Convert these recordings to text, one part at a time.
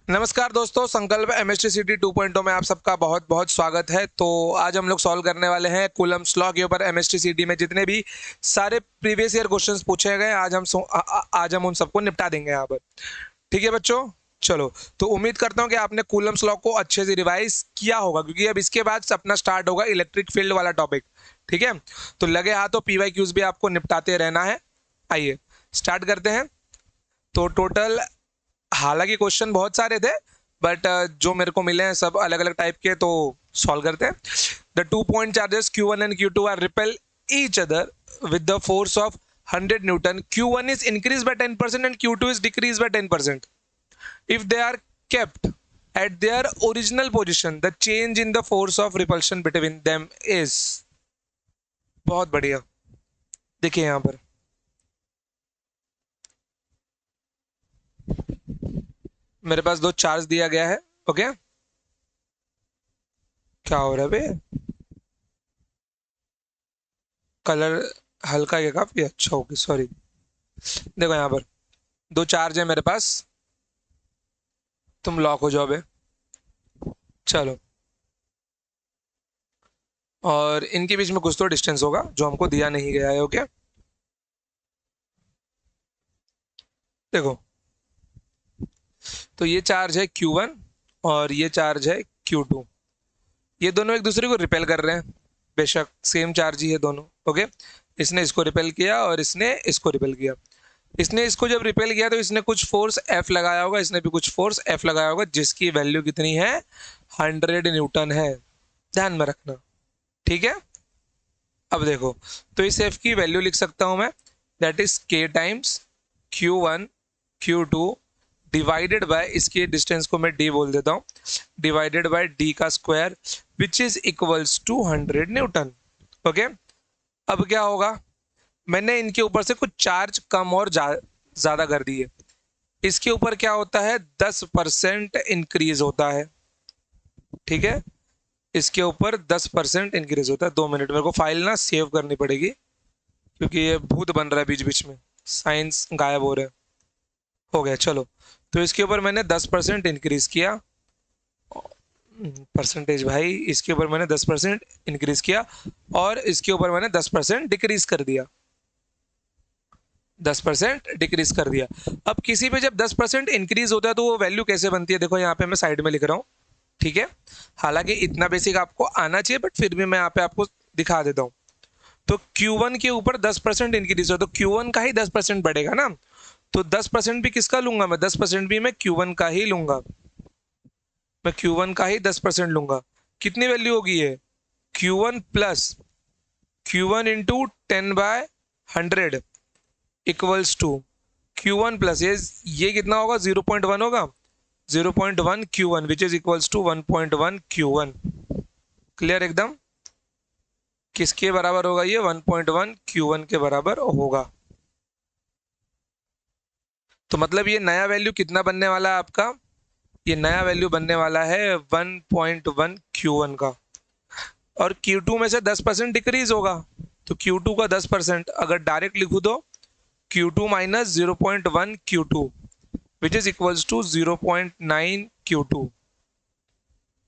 नमस्कार दोस्तों, संकल्प एमएसटी सिटी 2.0 में आप सबका बहुत बहुत स्वागत है। तो आज हम लोग सॉल्व करने वाले हैं कूलम्ब्स लॉ के ऊपर। एमएसटी सिटी में जितने भी सारे प्रीवियस ईयर क्वेश्चंस पूछे गए आज हम उन सबको निपटा देंगे यहाँ पर। ठीक है बच्चों, चलो। तो उम्मीद करता हूँ कि आपने कूलम्ब्स लॉ को अच्छे से रिवाइज किया होगा, क्योंकि अब इसके बाद अपना स्टार्ट होगा इलेक्ट्रिक फील्ड वाला टॉपिक। ठीक है, तो लगे हाथों PYQs भी आपको निपटाते रहना है। आइए स्टार्ट करते हैं। तो टोटल हालांकि क्वेश्चन बहुत सारे थे, बट जो मेरे को मिले हैं सब अलग अलग टाइप के, तो सॉल्व करते हैं। The 2 point charges Q1 and Q2 are repel each other with the force of 100 Newton. Q1 is increased by 10% and Q2 is decreased by 10%. If they are kept at their original position, the change in the force of repulsion between them is। बहुत बढ़िया, देखिए यहाँ पर मेरे पास दो charge दिया गया है। ओके, क्या हो रहा है बे? कलर हल्का है काफी अच्छा, ओके सॉरी। देखो यहाँ पर दो चार्ज है मेरे पास, तुम लॉक हो जाओ बे। चलो, और इनके बीच में कुछ तो डिस्टेंस होगा जो हमको दिया नहीं गया है। ओके, देखो तो ये चार्ज है Q1 और ये चार्ज है Q2। ये दोनों एक दूसरे को रिपेल कर रहे हैं, बेशक सेम चार्ज ही है दोनों। ओके, इसने इसको रिपेल किया और इसने इसको रिपेल किया। इसने इसको जब रिपेल किया तो इसने कुछ फोर्स F लगाया होगा, इसने भी कुछ फोर्स F लगाया होगा, जिसकी वैल्यू कितनी है? 100 न्यूटन है, ध्यान में रखना। ठीक है, अब देखो तो इस F की वैल्यू लिख सकता हूं मैं, that is K times Q1 Q2 divided by, इसके डिस्टेंस को मैं D बोल देता हूँ, डिवाइडेड बाय D का square, which is equals to 100 newton. Okay, अब क्या होगा, मैंने इनके ऊपर से कुछ चार्ज कम और ज्यादा कर दिए। इसके ऊपर क्या होता है? 10% इंक्रीज होता है। ठीक है, इसके ऊपर 10% इंक्रीज होता है। 2 मिनट, मेरे को फाइल ना सेव करनी पड़ेगी, क्योंकि ये भूत बन रहा है बीच बीच में, साइंस गायब हो रहा है। हो गया, चलो। तो इसके ऊपर मैंने 10% इंक्रीज किया, परसेंटेज भाई, इसके ऊपर मैंने 10% इंक्रीज किया और इसके ऊपर मैंने 10% डिक्रीज कर दिया। 10% डिक्रीज कर दिया। अब किसी पे जब 10% इंक्रीज होता है तो वो वैल्यू कैसे बनती है? देखो यहाँ पे मैं साइड में लिख रहा हूँ। ठीक है, हालांकि इतना बेसिक आपको आना चाहिए, बट फिर भी मैं यहाँ पे आपको दिखा देता हूँ। तो Q1 के ऊपर 10% इंक्रीज हो तो Q1 का ही 10% बढ़ेगा ना। तो 10% भी किसका लूंगा मैं? 10% भी मैं Q1 का ही लूंगा। मैं Q1 का ही 10% लूंगा। कितनी वैल्यू होगी ये? Q1 plus Q1 into 10/100 equals to Q1 plus ये कितना होगा? 0.1 होगा। 0.1 Q1 which is equals to 1.1 Q1। Clear एकदम? किसके बराबर होगा ये? 1.1 Q1 के बराबर होगा। तो मतलब ये नया वैल्यू कितना बनने वाला है आपका? ये नया वैल्यू बनने वाला है 1.1 Q1 का, और Q2 में से 10% डिक्रीज होगा, तो Q2 का 10% अगर डायरेक्ट लिखूं तो Q2 minus 0.1 Q2 which is equals to 0.9 Q2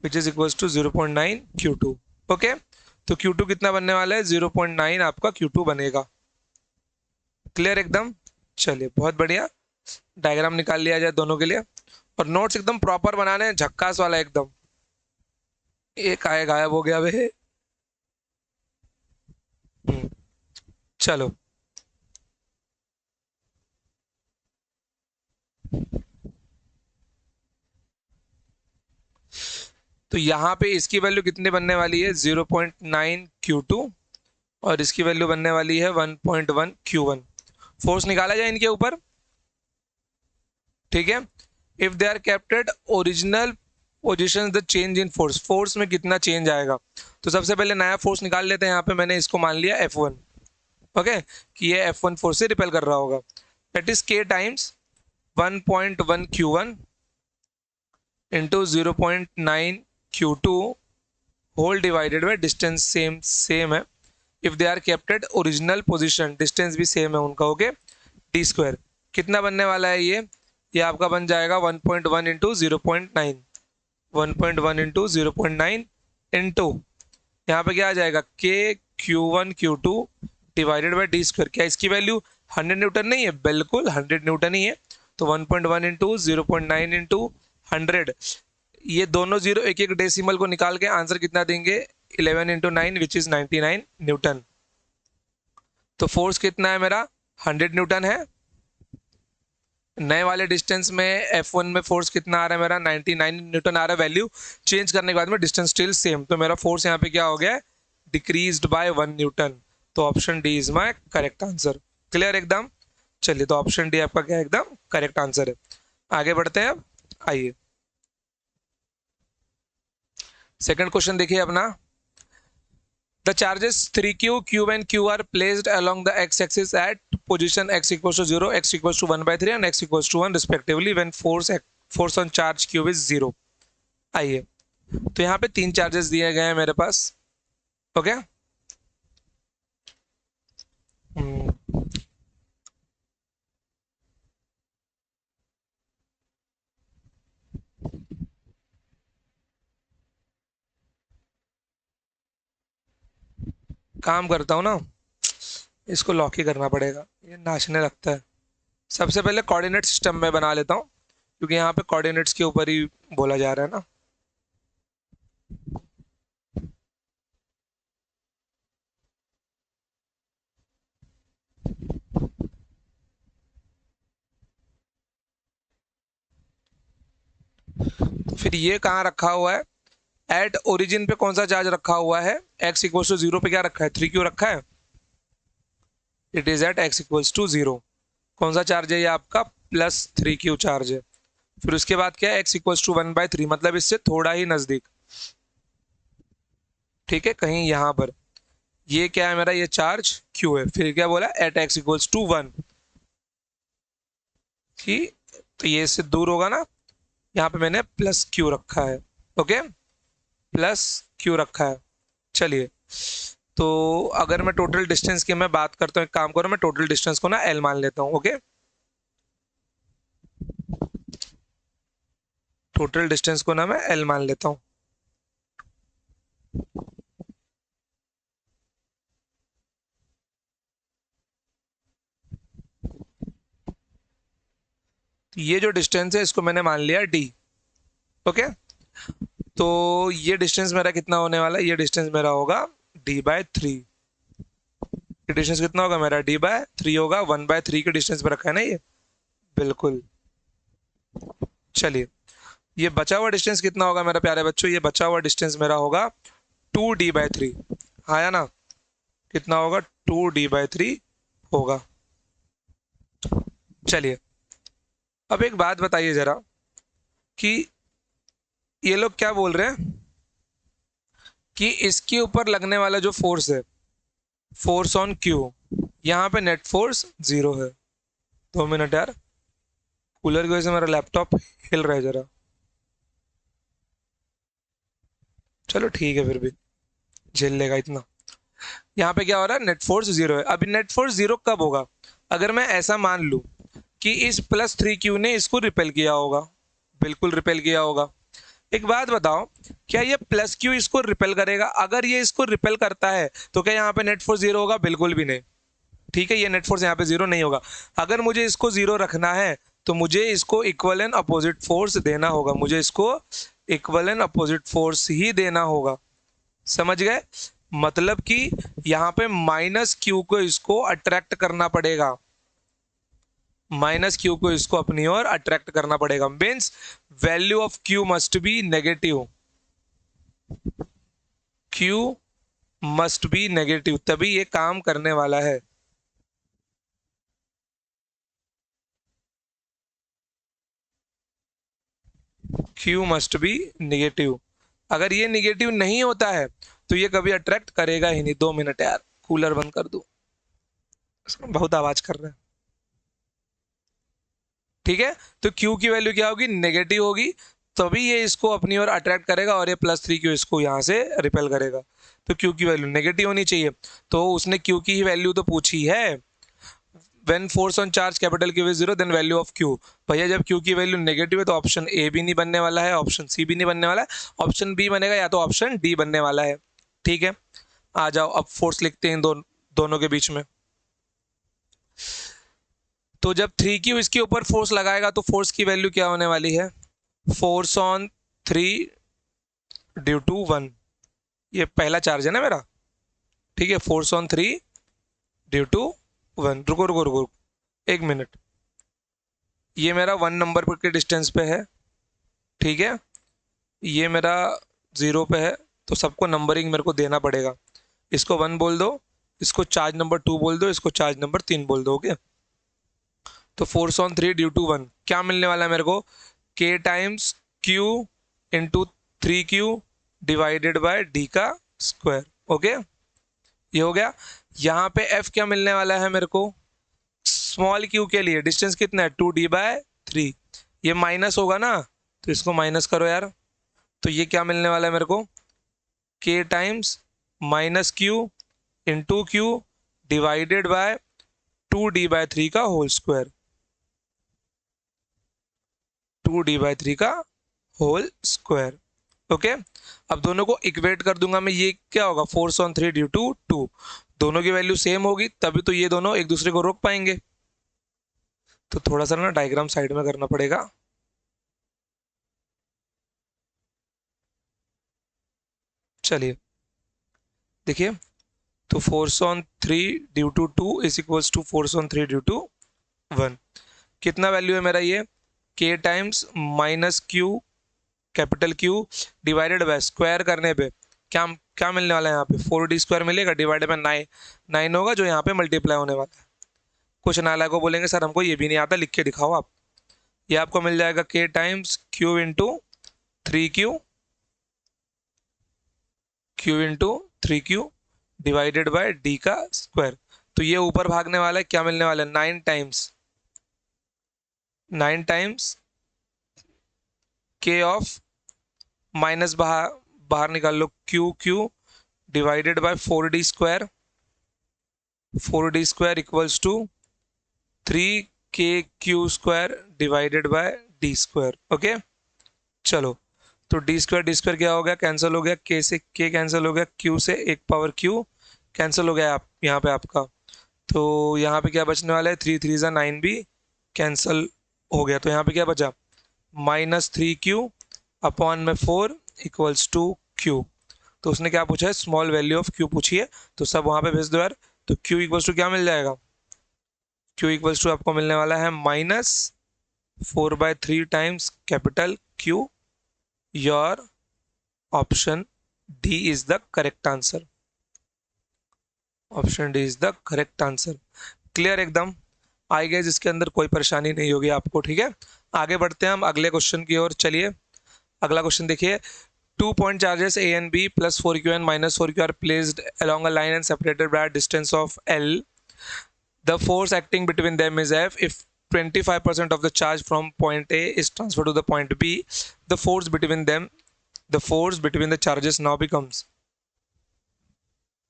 which is equals to 0.9 Q2। Okay, तो Q2 कितना बनने वाला है? 0.9 आपका Q2 बनेगा। क्लियर एकदम? चलिए, बहुत बढ़िया। डायग्राम निकाल लिया जाए दोनों के लिए, और नोट्स एकदम प्रॉपर बनाने हैं, झक्कास वाला एकदम। एक आए गायब हो गया वे। चलो, तो यहाँ पे इसकी वैल्यू कितनी बनने वाली है? 0.9 Q2, और इसकी वैल्यू बनने वाली है 1.1 Q1। फोर्स निकाला जाए इनके ऊपर। ठीक है, if they are kept at original position, the change in force, force में कितना चेंज आएगा? तो सबसे पहले नया फोर्स निकाल लेते हैं। यहाँ पे मैंने इसको मान लिया F1। ओके, कि ये F1 फोर्स से रिपेल कर रहा होगा, that is K times 1.1 Q1 into 0.9 Q2 whole divided by distance same है। If they are kept at original position, distance भी सेम है उनका। ओके, डी स्क्वायर कितना बनने वाला है ये? ये आपका बन जाएगा 1.1 इंटू 0.9, 1.1 इंटू 0.9 इंटू यहाँ पे क्या आ जाएगा के Q1 Q2 divided by D square. क्या इसकी वैल्यू 100 न्यूटन नहीं है? बिल्कुल 100 न्यूटन ही है। तो 1.1 इंटू 0.9 इंटू 100, ये दोनों जीरो एक एक डेसिमल को निकाल के आंसर कितना देंगे? 11 इंटू 9 विच इज 99 न्यूटन। तो फोर्स कितना है मेरा? 100 न्यूटन है। नए वाले डिस्टेंस में F1 में फोर्स कितना आ रहा है मेरा? 99 न्यूटन आ रहा है। वैल्यू चेंज करने के बाद में डिस्टेंस स्टिल सेम, तो मेरा फोर्स यहाँ पे क्या हो गया? Decreased by 1 newton. तो option D is my correct answer. Clear एकदम? चलिए, तो ऑप्शन डी आपका क्या एकदम करेक्ट आंसर है। आगे बढ़ते हैं अब, आइए सेकंड क्वेश्चन देखिए अपना। The charges 3q, q and q are placed along the x-axis at position x equals to 0, x equals to 1/3 and x equals to 1 respectively when force on charge q is 0। आइए, तो यहाँ पे तीन charges दिए गए हैं मेरे पास। Okay, काम करता हूँ ना, इसको लॉक ही करना पड़ेगा, ये नाचने लगता है। सबसे पहले कोऑर्डिनेट सिस्टम में बना लेता हूँ, क्योंकि यहाँ पे कोऑर्डिनेट्स के ऊपर ही बोला जा रहा है ना। तो फिर ये कहाँ रखा हुआ है? एट ओरिजिन पे कौन सा चार्ज रखा हुआ है? x इक्वल्स टू 0 पे क्या रखा है? 3q रखा है। It is at x equals to 0। कौन सा चार्ज है ये? आपका +3q चार्ज है। फिर उसके बाद क्या है? x इक्वल्स टू 1/3, मतलब इससे थोड़ा ही नजदीक, ठीक है, कहीं यहां पर। ये क्या है मेरा? ये चार्ज q है। फिर क्या बोला? एट x इक्वल्स टू 1, ठीक। तो ये इससे दूर होगा ना, यहाँ पे मैंने +q रखा है। ओके, +q रखा है। चलिए, तो अगर मैं टोटल डिस्टेंस की मैं बात करता हूँ, एक काम करो, मैं टोटल डिस्टेंस को ना l मान लेता हूँ। ओके, टोटल डिस्टेंस को ना मैं l मान लेता हूँ। तो ये जो डिस्टेंस है इसको मैंने मान लिया d। ओके, तो ये डिस्टेंस मेरा कितना होने वाला है? ये डिस्टेंस मेरा होगा d/3। ये डिस्टेंस कितना होगा मेरा? d/3 होगा। 1/3 के डिस्टेंस पे रखा है ना ये, बिल्कुल। चलिए, ये बचा हुआ डिस्टेंस कितना होगा मेरा प्यारे बच्चों? ये बचा हुआ डिस्टेंस मेरा होगा 2d/3। आया ना? कितना होगा? 2d/3 होगा। चलिए, अब एक बात बताइए जरा कि ये लोग क्या बोल रहे हैं कि इसके ऊपर लगने वाला जो फोर्स है, फोर्स ऑन क्यू, यहाँ पे नेट फोर्स 0 है। 2 मिनट यार, कूलर की वजह से मेरा लैपटॉप हिल रहा है जरा। चलो ठीक है, फिर भी झेल लेगा इतना। यहाँ पे क्या हो रहा है? नेट फोर्स 0 है। अभी नेट फोर्स 0 कब होगा? अगर मैं ऐसा मान लूं कि इस +3q ने इसको रिपेल किया होगा। बिल्कुल रिपेल किया होगा। एक बात बताओ, क्या ये +q इसको रिपेल करेगा? अगर ये इसको रिपेल करता है तो क्या यहाँ पे नेट फोर्स 0 होगा? बिल्कुल भी नहीं। ठीक है, ये नेट फोर्स यहाँ पे 0 नहीं होगा। अगर मुझे इसको 0 रखना है तो मुझे इसको इक्वल एंड अपोजिट फोर्स देना होगा। मुझे इसको इक्वल एंड अपोजिट फोर्स ही देना होगा। समझ गए? मतलब कि यहाँ पे -q को इसको अट्रैक्ट करना पड़ेगा। -q को इसको अपनी ओर अट्रैक्ट करना पड़ेगा। Means value of q must be negative. q must be negative, तभी ये काम करने वाला है। Q must be negative. अगर ये नेगेटिव नहीं होता है तो ये कभी अट्रैक्ट करेगा ही नहीं। 2 मिनट यार, कूलर बंद कर दो, बहुत आवाज कर रहा है। ठीक है, तो Q की वैल्यू क्या होगी? नेगेटिव होगी, तभी ये इसको अपनी ओर अट्रैक्ट करेगा और ये +3q इसको यहाँ से रिपेल करेगा। तो Q की वैल्यू नेगेटिव होनी चाहिए। तो उसने Q की ही वैल्यू तो पूछी है। When force on charge capital Q is zero then value of Q. भैया जब क्यू की वैल्यू नेगेटिव है तो ऑप्शन ए भी नहीं बनने वाला है, ऑप्शन सी भी नहीं बनने वाला है, ऑप्शन बी बनेगा या तो ऑप्शन डी बनने वाला है। ठीक है, आ जाओ अब फोर्स लिखते हैं दोनों के बीच में। तो जब 3Q इसके ऊपर फोर्स लगाएगा तो फोर्स की वैल्यू क्या होने वाली है, फोर्स ऑन 3 ड्यू टू 1, ये पहला चार्ज है ना मेरा, ठीक है, फोर्स ऑन 3 ड्यू टू 1। रुको रुको रुको एक मिनट, ये मेरा 1 नंबर पर के डिस्टेंस पे है, ठीक है, ये मेरा 0 पे है, तो सबको नंबरिंग मेरे को देना पड़ेगा। इसको 1 बोल दो, इसको चार्ज नंबर 2 बोल दो, इसको चार्ज नंबर 3 बोल दो। ओके, तो फोर्स ऑन 3 ड्यू टू 1 क्या मिलने वाला है मेरे को, k times q into 3Q divided by d का स्क्वायर। ओके, ये हो गया। यहाँ पे f क्या मिलने वाला है मेरे को, स्मॉल q के लिए डिस्टेंस कितना है 2d/3, ये माइनस होगा ना, तो इसको माइनस करो यार, तो ये क्या मिलने वाला है मेरे को, k times minus q into q divided bye 2d/3 का होल स्क्वायर, 2d/3 का होल स्क्वायर। ओके, अब दोनों को इक्वेट कर दूंगा मैं, ये क्या होगा, फोर्स ऑन 3 ड्यू टू 2, दोनों की वैल्यू सेम होगी तभी तो ये दोनों एक दूसरे को रोक पाएंगे। तो थोड़ा सा ना डायग्राम साइड में करना पड़ेगा। चलिए देखिए, तो force on 3 due to 2 is equals to force on 3 due to 1। कितना वैल्यू है मेरा ये, k times minus Q capital Q divided by square करने पे क्या क्या मिलने वाला है, यहाँ पे 4d² मिलेगा डिवाइडेड बाय 9 होगा जो यहाँ पे मल्टीप्लाई होने वाला है। कुछ नालायक को बोलेंगे सर हमको ये भी नहीं आता, लिख के दिखाओ आप। ये आपको मिल जाएगा k times q into 3Q, q divided by d का स्क्वायर। तो ये ऊपर भागने वाला है, क्या मिलने वाला है, 9 टाइम्स k ऑफ माइनस बाहर निकाल लो, q divided by 4d² equals to 3kq² divided by d²। Okay, चलो तो d² क्या हो गया, कैंसिल हो गया, k से k कैंसिल हो गया, q से 1 पावर q कैंसिल हो गया, आप यहाँ पे आपका, तो यहाँ पे क्या बचने वाला है, 3 3 ज़ा 9 भी कैंसिल हो गया, तो यहाँ पे क्या बचा, -3q अपॉन में 4 इक्वल्स टू q। तो उसने क्या पूछा है, स्मॉल वैल्यू ऑफ q पूछी है, तो सब वहाँ पे भेज दो यार। तो q इक्वल्स टू क्या मिल जाएगा, q इक्वल्स टू आपको मिलने वाला है -4/3 times capital Q। Your option D is the correct answer, option D is the correct answer. Clear एकदम, आई गेस इसके अंदर कोई परेशानी नहीं होगी आपको। ठीक है, आगे बढ़ते हैं हम अगले क्वेश्चन की ओर। चलिए अगला क्वेश्चन देखिए, 2 point charges A and B plus 4Q and minus 4Q are placed along a line and separated by a distance of L. The force acting between them is F. If 25% of the charge from point A is transferred to the point B, the force between the charges now becomes.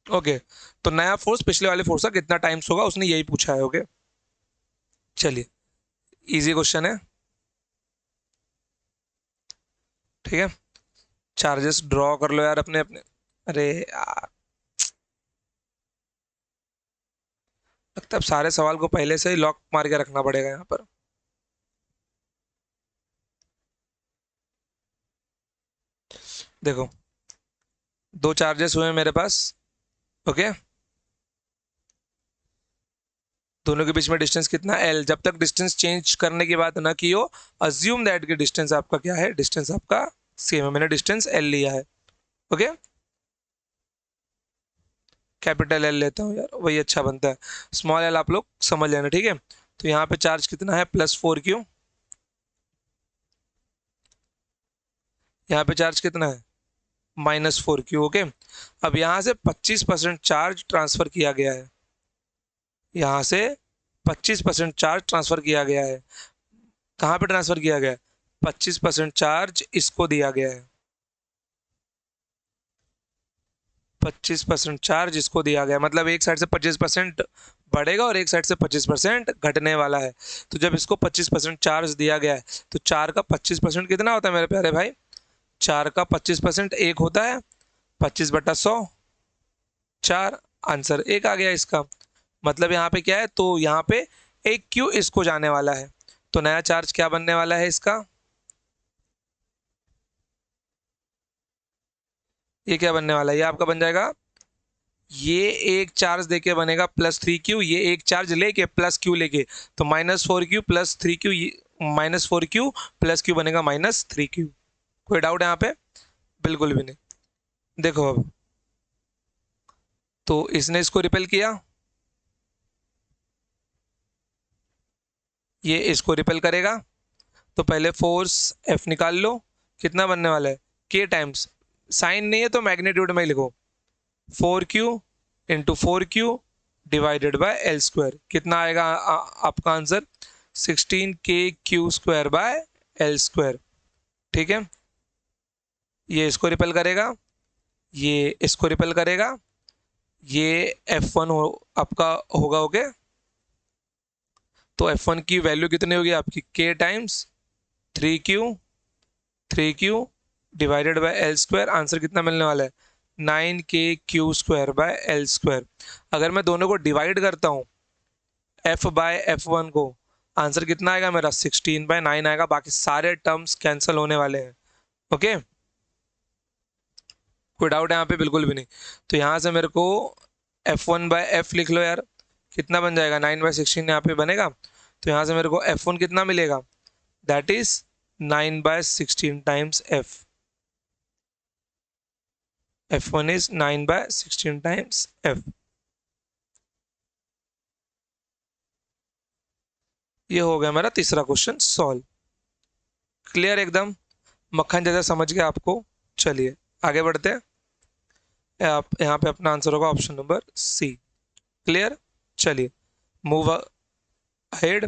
Okay, तो नया force पिछले वाले force का कितना times होगा, उसने यही पूछा है। ओके, चलिए इजी क्वेश्चन है। ठीक है, चार्जेस ड्रॉ कर लो यार अपने अपने। अरे यार, लगता है सारे सवाल को पहले से ही लॉक मार के रखना पड़ेगा यहाँ पर। देखो, दो चार्जेस हुए मेरे पास। ओके, दोनों के बीच में डिस्टेंस कितना, L। जब तक डिस्टेंस चेंज करने की बात ना की हो, अज्यूम दैट कि डिस्टेंस आपका क्या है, डिस्टेंस आपका सेम है। मैंने डिस्टेंस L लिया है। ओके, कैपिटल L लेता हूँ यार, वही अच्छा बनता है। स्मॉल l आप लोग समझ लेना। ठीक है, तो यहाँ पे चार्ज कितना है, +4Q। यहाँ पे चार्ज कितना है, -4Q। ओके, अब यहाँ से 25% चार्ज ट्रांसफर किया गया है, यहाँ से 25% चार्ज ट्रांसफर किया गया है। कहाँ पे ट्रांसफर किया गया है, 25% चार्ज इसको दिया गया है। 25% चार्ज इसको दिया गया, मतलब एक साइड से 25% बढ़ेगा और एक साइड से 25% घटने वाला है। तो जब इसको 25% चार्ज दिया गया है तो 4 का 25% कितना होता है मेरे प्यारे भाई? 4 का 25% 1 होता है, 25/100, 4। आंसर 1 आ गया इसका। मतलब यहाँ पे क्या है, तो यहाँ पे एक क्यू इसको जाने वाला है, तो नया चार्ज क्या बनने वाला है इसका? ये क्या बनने वाला है? ये आपका बन जाएगा, ये एक चार्ज देके बनेगा +3Q, ये एक चार्ज लेके +Q लेके, तो -4Q + 3Q, -4Q + Q बनेगा -3Q। कोई डाउट है यहाँ पे? बिल्कुल भी नहीं। देखो अब, तो इसने इसको रिपेल किया, ये इसको रिपेल करेगा, तो पहले फोर्स F निकाल लो। कितना बनने वाला है? K टाइम्स, साइन नहीं है तो मैग्नीट्यूड में ही लिखो, 4Q into 4Q divided by L²। कितना आएगा आपका आंसर? 16KQ² bye L²। ठीक है, ये इसको रिपेल करेगा, ये इसको रिपेल करेगा, ये F1 आपका होगा। ओके, तो F1 की वैल्यू कितनी होगी आपकी? K times 3Q divided by L²। Answer कितना मिलने वाला है? 9KQ² bye L²। अगर मैं दोनों को डिवाइड करता हूँ F/F1 को, आंसर कितना आएगा मेरा? 16/9 आएगा। बाकी सारे टर्म्स कैंसिल होने वाले हैं। ओके, कोई डाउट है यहाँ पे? बिल्कुल भी नहीं। तो यहाँ से मेरे को F1/F लिख लो यार, कितना बन जाएगा? 9/16 यहाँ पे बनेगा। तो यहाँ से मेरे को F1 कितना मिलेगा? That is 9/16 times F। F1 is 9/16 times F। ये हो गया मेरा तीसरा क्वेश्चन सॉल्व। क्लियर एकदम, मक्खन जैसा समझ गया आपको? चलिए आगे बढ़ते हैं। आप यहाँ पे अपना आंसर होगा ऑप्शन नंबर सी। क्लियर, चलिए मूव अहेड।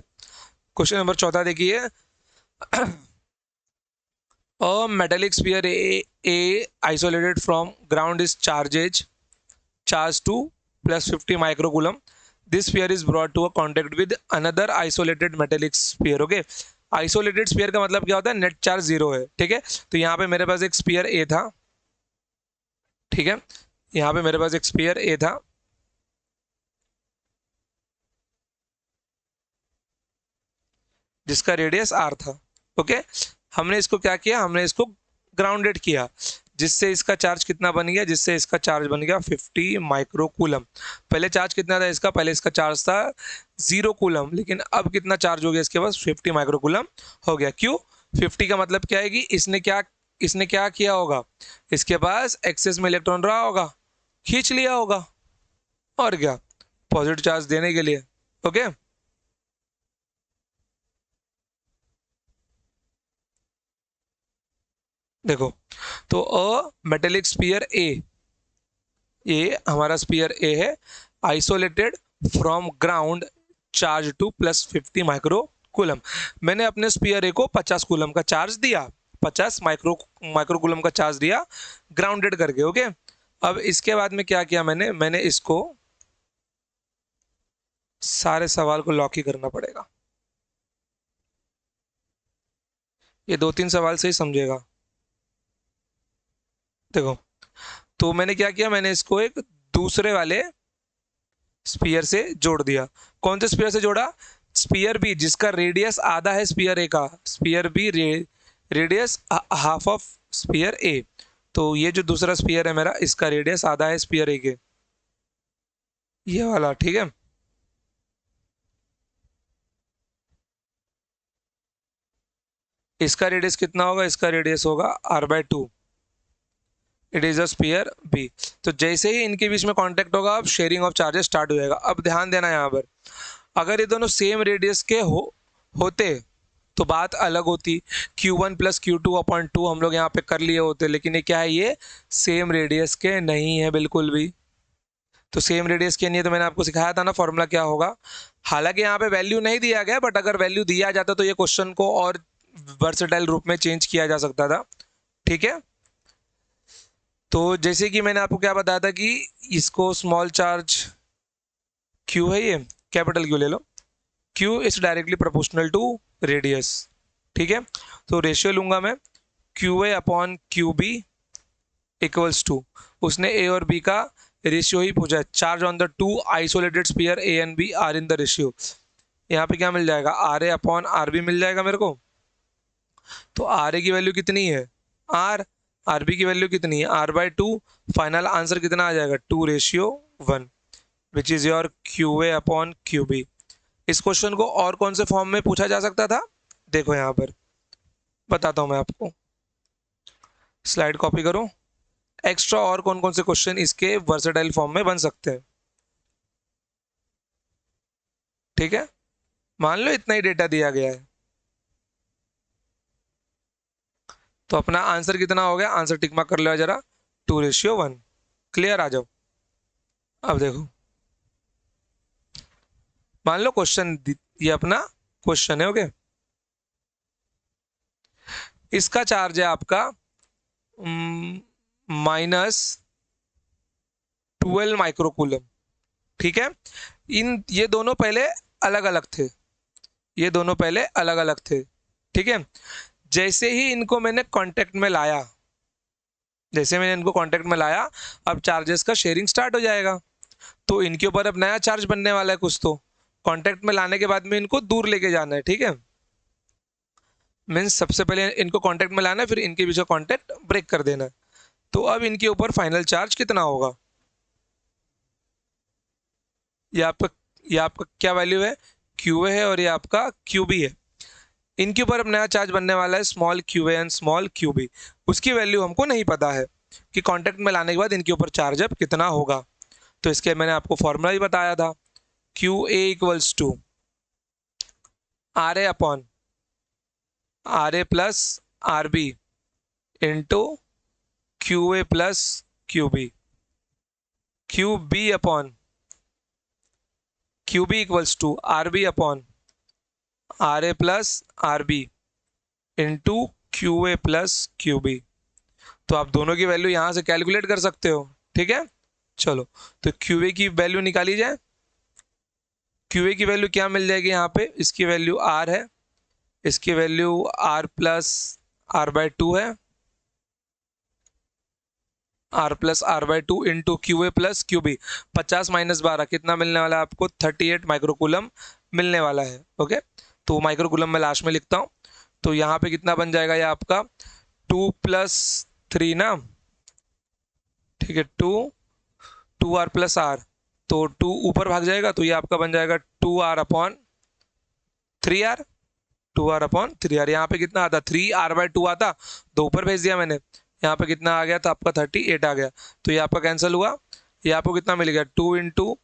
क्वेश्चन नंबर 14 देखिए। A metallic sphere A isolated from ground is charged to +50 microcoulomb. This sphere is brought to a contact with another isolated metallic sphere. Okay, isolated sphere का मतलब क्या होता है? Net charge 0 है। ठीक है, तो यहाँ पे मेरे पास एक स्पीयर ए था। ठीक है, यहाँ पे मेरे पास एक स्पीयर ए था, जिसका रेडियस r था। ओके, हमने इसको क्या किया? हमने इसको ग्राउंडेड किया, जिससे इसका चार्ज कितना बन गया? जिससे इसका चार्ज बन गया 50 माइक्रोकूलम। पहले चार्ज कितना था इसका? पहले इसका चार्ज था 0 कूलम, लेकिन अब कितना चार्ज हो गया इसके पास? 50 माइक्रोकूलम हो गया। क्यों 50 का मतलब क्या है कि इसने क्या किया होगा? इसके पास एक्सेस में इलेक्ट्रॉन रहा होगा, खींच लिया होगा, और क्या, पॉजिटिव चार्ज देने के लिए। ओके, देखो, तो अ मेटेलिक स्पीयर ए, ये हमारा स्पीयर ए है, isolated from ground, charge to +50 microcoulomb. मैंने अपने स्पीयर ए को 50 कूलम का चार्ज दिया, 50 माइक्रोकूलम का चार्ज दिया, ग्राउंडेड करके। ओके, अब इसके बाद में क्या किया मैंने इसको, सारे सवाल को लॉक ही करना पड़ेगा। ये 2-3 सवाल से ही समझेगा। देखो, तो मैंने क्या किया? मैंने इसको एक दूसरे वाले स्पीयर से जोड़ दिया। कौन से स्पीयर से जोड़ा? स्पीयर बी, जिसका रेडियस आधा है स्पीयर ए का। Sphere B radius half of sphere A. तो ये जो दूसरा स्पीयर है मेरा, इसका रेडियस आधा है स्पीयर ए के, ये वाला। ठीक है, इसका रेडियस कितना होगा? इसका रेडियस होगा r/2। It is a sphere B. तो जैसे ही इनके बीच में कांटेक्ट होगा, अब शेयरिंग ऑफ चार्जेस स्टार्ट हो जाएगा। अब ध्यान देना यहाँ पर, अगर ये दोनों सेम रेडियस के होते तो बात अलग होती, Q1 + Q2/2 हम लोग यहाँ पे कर लिए होते, लेकिन ये क्या है? ये सेम रेडियस के नहीं है बिल्कुल भी। तो सेम रेडियस के नहीं है, तो मैंने आपको सिखाया था ना फॉर्मूला क्या होगा। हालांकि यहाँ पे वैल्यू नहीं दिया गया, बट अगर वैल्यू दिया जाता तो ये क्वेश्चन को और वर्सेटाइल रूप में चेंज किया जा सकता था। ठीक है, तो जैसे कि मैंने आपको क्या बताया था कि इसको स्मॉल चार्ज क्यू है, ये कैपिटल क्यू ले लो, Q is directly proportional to radius, ठीक है। तो रेशियो लूंगा मैं Q A upon Q B equals to, उसने ए और बी का रेशियो ही पूछा है, charge on the two isolated sphere A and B are in the ratio. यहाँ पे क्या मिल जाएगा, R A upon R B मिल जाएगा मेरे को। तो आर ए की वैल्यू कितनी है, आर, आर बी की वैल्यू कितनी है, R by two. Final answer कितना आ जाएगा, 2:1, which is your Q A upon Q B. इस क्वेश्चन को और कौन से फॉर्म में पूछा जा सकता था, देखो यहाँ पर बताता हूँ मैं आपको, स्लाइड कॉपी करो। एक्स्ट्रा और कौन कौन से क्वेश्चन इसके वर्सेटाइल फॉर्म में बन सकते हैं, ठीक है। मान लो इतना ही डेटा दिया गया है, तो अपना आंसर कितना हो गया, आंसर टिक मार्क कर लो जरा, 2:1। क्लियर, आ जाओ। अब देखो, मान लो क्वेश्चन, ये अपना क्वेश्चन है, ओके। इसका चार्ज है आपका -12 माइक्रोकूलम, ठीक है। ये दोनों पहले अलग अलग थे, ये दोनों पहले अलग अलग थे, ठीक है। जैसे ही इनको मैंने कांटेक्ट में लाया, जैसे मैंने इनको कांटेक्ट में लाया, अब चार्जेस का शेयरिंग स्टार्ट हो जाएगा। तो इनके ऊपर अब नया चार्ज बनने वाला है कुछ, तो कांटेक्ट में लाने के बाद में इनको दूर लेके जाना है, ठीक है। मीन्स सबसे पहले इनको कांटेक्ट में लाना है, फिर इनके बीच का कांटेक्ट ब्रेक कर देना है। तो अब इनके ऊपर फाइनल चार्ज कितना होगा, ये आपका क्या वैल्यू है, क्यू है, और ये आपका क्यू बी है। इनके ऊपर अब नया चार्ज बनने वाला है small Q A and small Q B. उसकी वैल्यू हमको नहीं पता है कि कांटेक्ट में लाने के बाद इनके ऊपर चार्ज अब कितना होगा। तो इसके मैंने आपको फॉर्मूला भी बताया था, Q A equals to R A upon R A plus R B into Q A plus Q B, Q B upon Q B equals to R B upon R A plus R B into Q A plus Q B. तो आप दोनों की value यहां से calculate कर सकते हो, ठीक है। चलो, तो क्यू ए की वैल्यू निकाली जाए। क्यू ए की वैल्यू क्या मिल जाएगी यहाँ पे, इसकी वैल्यू आर है, इसकी value R plus R by two है, R plus R by two into Q A plus Q B. 50 minus 12 कितना मिलने वाला है आपको, 38 माइक्रोकूलम मिलने वाला है, ओके। तो माइक्रोकूलम में लास्ट में लिखता हूँ। तो यहाँ पे कितना बन जाएगा, ये आपका 2+3 ना, ठीक है, 2 आर प्लस आर, तो 2 ऊपर भाग जाएगा, तो ये आपका बन जाएगा 2r upon 3r, 2r upon 3r। यहाँ पे कितना आता, 3r/2 आता, तो ऊपर भेज दिया मैंने, यहाँ पे कितना आ गया, तो आपका 38 आ गया। तो ये आपका कैंसिल हुआ, ये आपको कितना मिल गया, 2 इंटू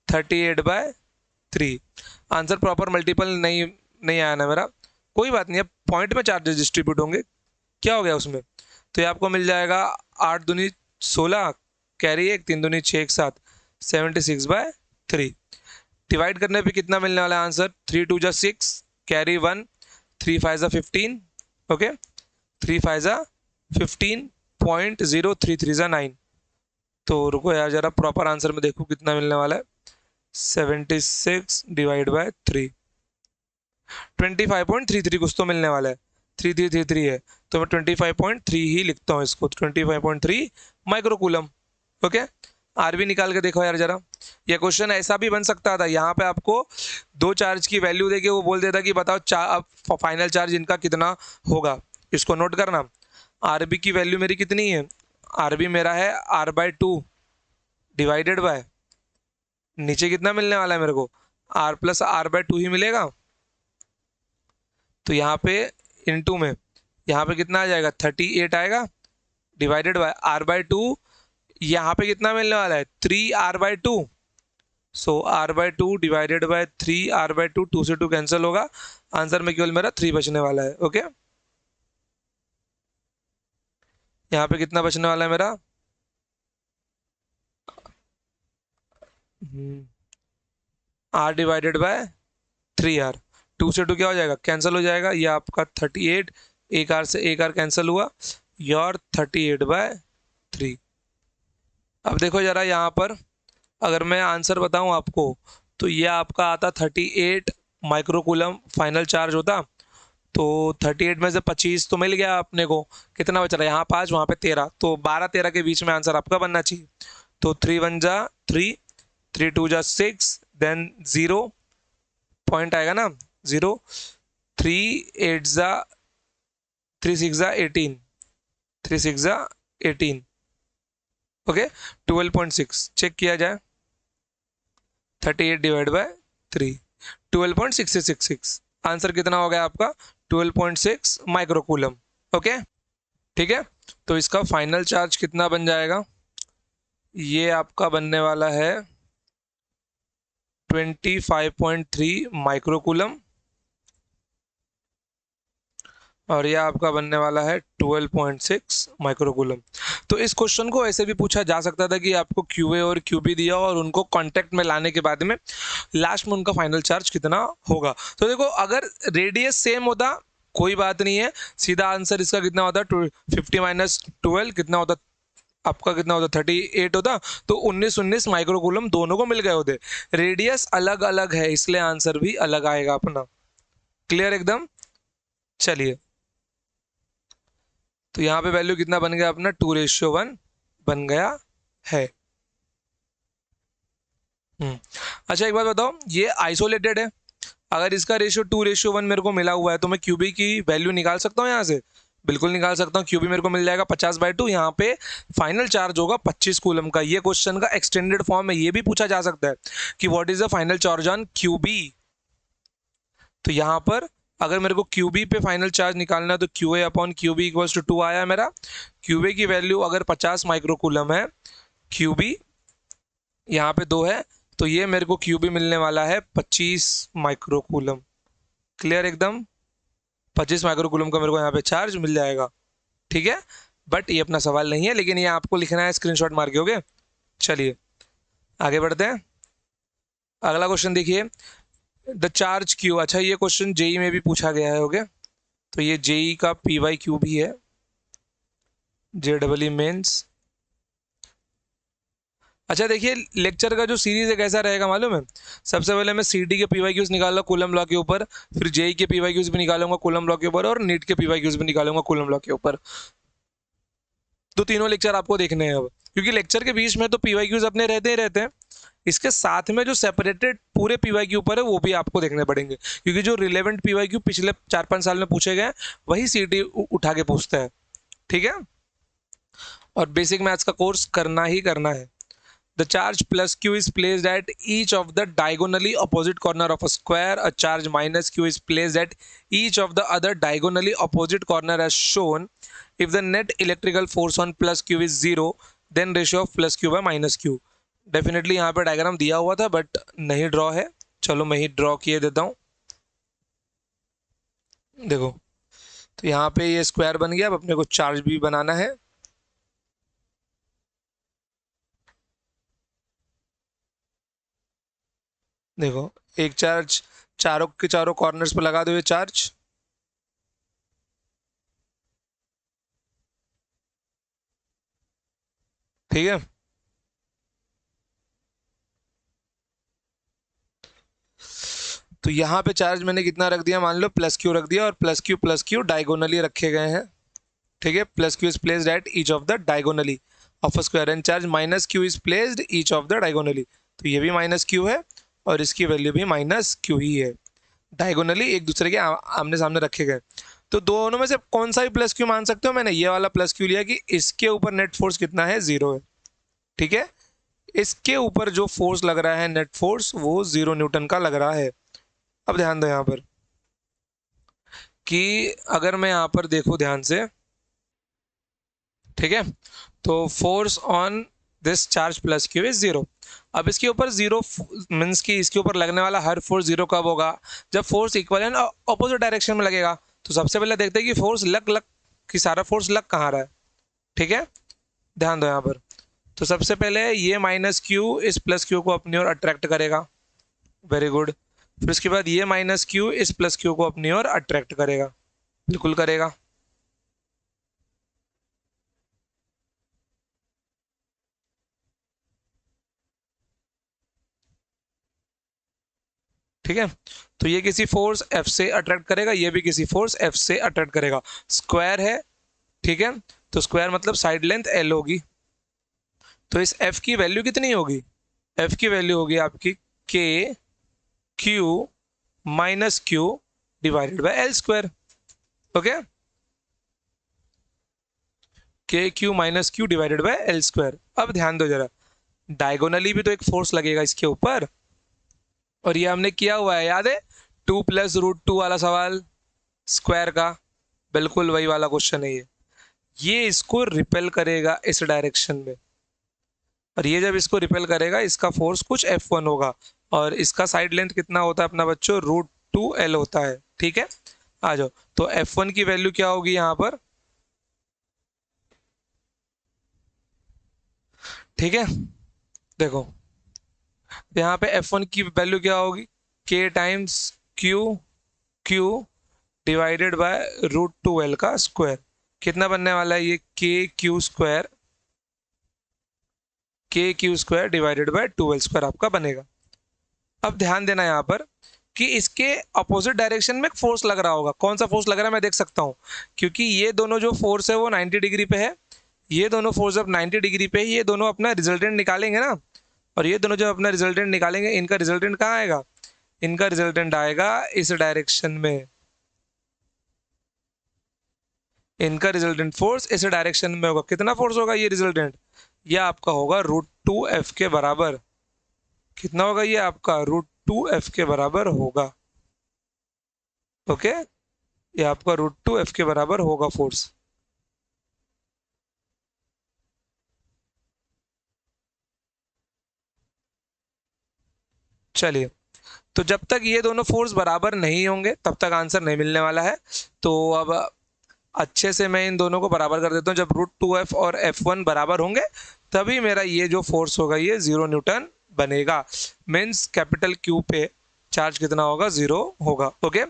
38/3। आंसर प्रॉपर मल्टीपल नहीं आया ना मेरा, कोई बात नहीं, अब पॉइंट में चार्जेस डिस्ट्रीब्यूट होंगे, क्या हो गया उसमें। तो ये आपको मिल जाएगा 8 दूनी 16, कैरी 1, 3 दूनी 6, 1 7, 76/3। डिवाइड करने पे कितना मिलने वाला है आंसर, 3 2 जा 6, कैरी 1, 3 5 जा 15, ओके, 3 5 जा 15.033 जा 9। तो रुको यार जरा प्रॉपर आंसर में देखो कितना मिलने वाला है, 76/3, 25.33 कुछ तो मिलने वाला है, 3333 है, तो मैं 25.3 ही लिखता हूँ इसको, 25.3 माइक्रोकूलम, ओके। आर भी निकाल के देखो यार जरा। ये क्वेश्चन ऐसा भी बन सकता था, यहाँ पे आपको दो चार्ज की वैल्यू देके वो बोल देता कि बताओ फाइनल चार्ज इनका कितना होगा। इसको नोट करना, आर बी की वैल्यू मेरी कितनी है, आर बी मेरा है r/2 डिवाइडेड बाय, नीचे कितना मिलने वाला है मेरे को, r प्लस r/2 ही मिलेगा। तो यहाँ पे इनटू में यहाँ पे कितना आ जाएगा, 38 आएगा, डिवाइडेड बाय r/2, यहाँ पे कितना मिलने वाला है, 3r/2। So r/2 divided by 3r/2, 2 से 2 कैंसिल होगा, आंसर में केवल मेरा 3 बचने वाला है, ओके। यहाँ पे कितना बचने वाला है मेरा, r डिवाइडेड बाय 3r, 2 से 2 क्या हो जाएगा, कैंसिल हो जाएगा, ये आपका 38, एक r से एक r कैंसिल हुआ, योर 38/3। अब देखो जरा यहाँ पर, अगर मैं आंसर बताऊं आपको, तो ये आपका आता 38 माइक्रोकूलम फाइनल चार्ज होता। तो 38 में से 25 तो मिल गया अपने को, कितना बच रहा है यहाँ 5, वहाँ पे 13, तो 12-13 के बीच में आंसर आपका बनना चाहिए। तो 3 1 जा 3, 3 2 जा 6, देन 0 पॉइंट आएगा ना, 0, 3 6 जा 18, 3 6 जा 18, ओके, 12.6 चेक किया जाए, 38 डिवाइड बाय 3, 12.6666, आंसर कितना हो गया आपका, 12.6 माइक्रोकूलम। ओके, ठीक है। तो इसका फाइनल चार्ज कितना बन जाएगा, ये आपका बनने वाला है 25.3 माइक्रोकूलम, और यह आपका बनने वाला है 12.6 माइक्रोकूलम। तो इस क्वेश्चन को ऐसे भी पूछा जा सकता था कि आपको क्यूए और क्यूबी दिया और उनको कांटेक्ट में लाने के बाद में लास्ट में उनका फाइनल चार्ज कितना होगा। तो देखो अगर रेडियस सेम होता कोई बात नहीं है, सीधा आंसर इसका कितना होता, 50 - 12 कितना होता आपका, कितना होता 38 होता। तो 19 माइक्रोकूलम दोनों को मिल गए होते, रेडियस अलग अलग है इसलिए आंसर भी अलग आएगा अपना। क्लियर एकदम। चलिए, तो यहाँ पे वैल्यू कितना बन गया अपना, 2:1 बन गया है। अच्छा एक बात बताओ, ये आइसोलेटेड है, अगर इसका रेशियो 2:1 मेरे को मिला हुआ है तो मैं क्यूबी की वैल्यू निकाल सकता हूँ यहाँ से, बिल्कुल निकाल सकता हूँ। क्यूबी मेरे को मिल जाएगा 50/2, यहाँ पे फाइनल चार्ज होगा 25 कूलम का। ये क्वेश्चन का एक्सटेंडेड फॉर्म है, ये भी पूछा जा सकता है कि what is the final charge on Q B. तो यहाँ पर अगर मेरे को क्यूबी पे फाइनल चार्ज निकालना है तो Q A upon Q B equals to 2 आया मेरा। क्यूबी की वैल्यू अगर 50 माइक्रोकूलम है, क्यूबी यहाँ पे 2 है, तो ये मेरे को क्यूबी मिलने वाला है 25 माइक्रोकूलम। क्लियर एकदम, 25 माइक्रोकूलम का मेरे को यहाँ पे चार्ज मिल जाएगा। ठीक है, बट ये अपना सवाल नहीं है, लेकिन ये आपको लिखना है स्क्रीनशॉट मार के। ओके, चलिए आगे बढ़ते हैं। अगला क्वेश्चन देखिए, द चार्ज क्यू। अच्छा ये क्वेश्चन जेई में भी पूछा गया है। ओके, तो ये जेई का पी वाई क्यू भी है, JEE मेंस। अच्छा देखिए, लेक्चर का जो सीरीज है कैसा रहेगा मालूम है, सबसे पहले मैं सीडी के पीवाई क्यूज निकालूंगा कूलम लॉ के ऊपर, फिर जेई के पीवाई क्यूज भी निकालूंगा कूलम लॉ के ऊपर, और नीट के पीवाई क्यूज भी निकालूंगा कूलम लॉ के ऊपर। तो तीनों लेक्चर आपको देखने हैं अब, क्योंकि लेक्चर के बीच में तो पीवाई क्यूज अपने रहते ही रहते हैं, इसके साथ में जो सेपरेटेड पूरे पीवाई क्यू ऊपर है वो भी आपको देखने पड़ेंगे, क्योंकि जो रिलेवेंट पीवाई क्यू पिछले 4-5 साल में पूछे गए वही सीटी उठा के पूछता है। ठीक है, और बेसिक मैथ्स का कोर्स करना ही करना है। The charge plus q is placed at each of the diagonally opposite corner of a square. A charge minus q is placed at each of the other diagonally opposite corner as shown. If the net electrical force on plus q is 0, then ratio of plus q by minus q. Definitely यहाँ पे diagram दिया हुआ था but नहीं draw है, चलो मैं ही draw किए देता हूँ। देखो, तो यहाँ पे ये स्क्वायर बन गया, अब अपने को चार्ज भी बनाना है। देखो, एक चार्ज चारों के चारों कॉर्नर्स पे लगा दो ये चार्ज, ठीक है। तो यहाँ पे चार्ज मैंने कितना रख दिया, मान लो प्लस क्यू रख दिया, और प्लस क्यू डायगोनली रखे गए हैं। ठीक है, plus Q is placed at each of the diagonally of a square, and charge minus Q is placed each of the diagonally. तो ये भी माइनस क्यू है और इसकी वैल्यू भी माइनस क्यू ही है, डायगोनली एक दूसरे के आमने सामने रखे गए। तो दोनों में से कौन सा भी प्लस क्यू मान सकते हो, मैंने ये वाला प्लस क्यू लिया कि इसके ऊपर नेट फोर्स कितना है, 0 है। ठीक है, इसके ऊपर जो फोर्स लग रहा है नेट फोर्स वो 0 न्यूटन का लग रहा है। अब ध्यान दो यहाँ पर कि अगर मैं यहाँ पर देखूँ ध्यान से, ठीक है, तो force on this charge plus Q is 0। अब इसके ऊपर 0 मीन्स कि इसके ऊपर लगने वाला हर फोर्स 0 कब होगा, जब force equal and opposite direction में लगेगा। तो सबसे पहले देखते हैं कि फोर्स लग कि सारा फोर्स लग कहाँ रहा है। ठीक है, ध्यान दो यहाँ पर, तो सबसे पहले ये माइनस क्यू इस प्लस क्यू को अपनी ओर अट्रैक्ट करेगा, वेरी गुड। फिर उसके बाद ये माइनस क्यू इस प्लस क्यू को अपनी ओर अट्रैक्ट करेगा, बिल्कुल करेगा। ठीक है, तो ये किसी फोर्स F से अट्रैक्ट करेगा, ये भी किसी फोर्स F से अट्रैक्ट करेगा, स्क्वायर है, ठीक है, तो स्क्वायर मतलब साइड लेंथ L होगी। तो इस F की वैल्यू कितनी होगी? F की वैल्यू होगी आपकी K Q minus Q divided by L square. Okay, K Q minus Q divided by L square. अब ध्यान दो जरा, डायगोनली भी तो एक फोर्स लगेगा इसके ऊपर, और ये हमने किया हुआ है, याद है 2 + √2 वाला सवाल स्क्वायर का, बिल्कुल वही वाला क्वेश्चन है ये इसको रिपेल करेगा इस डायरेक्शन में, और ये जब इसको रिपेल करेगा इसका फोर्स कुछ F1 होगा, और इसका साइड लेंथ कितना होता है अपना बच्चों? √2L होता है, ठीक है। आ जाओ, तो F1 की वैल्यू क्या होगी यहाँ पर, ठीक है, देखो यहाँ पे F1 की वैल्यू क्या होगी? K times Q divided by √2L का स्क्वायर। कितना बनने वाला है ये? के Q square divided by 2L square आपका बनेगा। अब ध्यान देना यहाँ पर कि इसके अपोजिट डायरेक्शन में एक फोर्स लग रहा होगा। कौन सा फोर्स लग रहा है मैं देख सकता हूँ, क्योंकि ये दोनों जो फोर्स है वो 90 डिग्री पे है, ये दोनों फोर्स जब 90 डिग्री पे, ये दोनों अपना रिजल्टेंट निकालेंगे ना, और ये दोनों जब अपना रिजल्टेंट निकालेंगे, इनका रिजल्टेंट कहाँ आएगा? इनका रिजल्टेंट आएगा इस डायरेक्शन में, इनका रिजल्टेंट फोर्स इस डायरेक्शन में होगा। कितना फोर्स होगा ये रिजल्टेंट? ये आपका होगा √2F के बराबर। कितना होगा ये आपका? √2F के बराबर होगा। ओके, ये आपका √2F के बराबर होगा फोर्स। चलिए, तो जब तक ये दोनों फोर्स बराबर नहीं होंगे तब तक आंसर नहीं मिलने वाला है। तो अब अच्छे से मैं इन दोनों को बराबर कर देता हूँ। जब √2F और F1 बराबर होंगे तभी मेरा ये जो फोर्स होगा ये 0 न्यूटन बनेगा। मीन्स कैपिटल क्यू पे चार्ज कितना होगा? 0 होगा। ओके,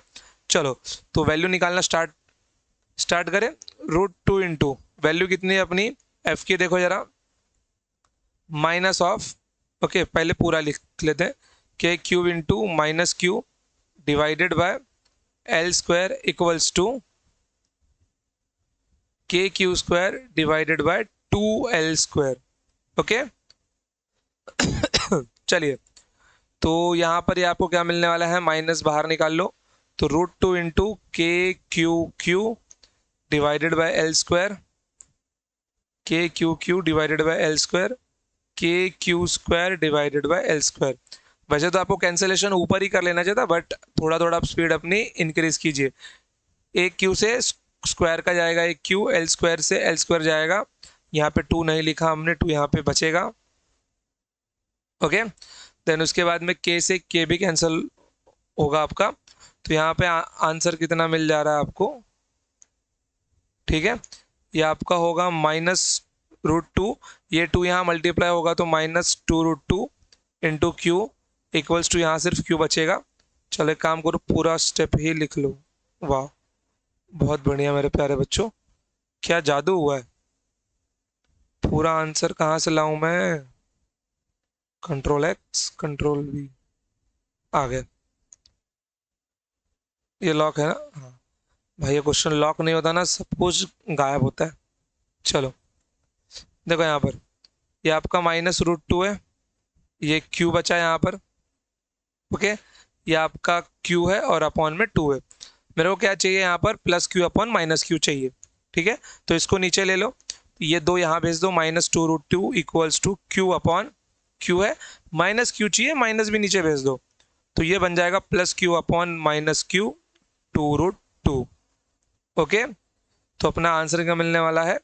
चलो तो वैल्यू निकालना स्टार्ट करें। √2 इंटू वैल्यू कितनी है अपनी F की, देखो जरा, माइनस ऑफ, ओके पहले पूरा लिख लेते हैं, K Q into minus Q divided by L square equals to K Q square divided by 2L square. Okay, चलिए, तो यहाँ पर ये आपको क्या मिलने वाला है? माइनस बाहर निकाल लो, तो √2 into K Q divided by L square, K Q divided by L square, K Q square divided by L square. वैसे तो आपको कैंसिलेशन ऊपर ही कर लेना चाहिए था, बट थोड़ा थोड़ा आप स्पीड अपनी इंक्रीज कीजिए। एक क्यू से स्क्वायर का जाएगा, एक क्यू, एल स्क्वायर से एल स्क्वायर जाएगा, यहाँ पे 2 नहीं लिखा हमने, 2 यहाँ पे बचेगा। ओके, देन उसके बाद में के से के भी कैंसिल होगा आपका, तो यहाँ पे आंसर कितना मिल जा रहा है आपको? ठीक है, ये आपका होगा -√2, ये 2 यहाँ मल्टीप्लाई होगा तो -2√2 इंटू क्यू इक्वल्स टू, यहाँ सिर्फ क्यू बचेगा। चलो एक काम करो, पूरा स्टेप ही लिख लो। वाह, बहुत बढ़िया मेरे प्यारे बच्चों, क्या जादू हुआ है। पूरा आंसर कहाँ से लाऊं मैं? Ctrl+X Ctrl+V, आ गया। ये लॉक है ना? हाँ भाई, ये क्वेश्चन लॉक नहीं होता ना सब कुछ गायब होता है। चलो देखो यहाँ पर, ये आपका -√2 है, ये क्यू बचा यहाँ पर। ओके, ये आपका क्यू है और अपॉन में 2 है। मेरे को क्या चाहिए यहाँ पर? +Q अपॉन -Q चाहिए। ठीक है, तो इसको नीचे ले लो, ये 2 यहाँ भेज दो, -2√2 equals to Q upon Q है, -Q चाहिए, माइनस भी नीचे भेज दो, तो ये बन जाएगा +Q अपॉन -Q 2√2। ओके, तो अपना आंसर क्या मिलने वाला है?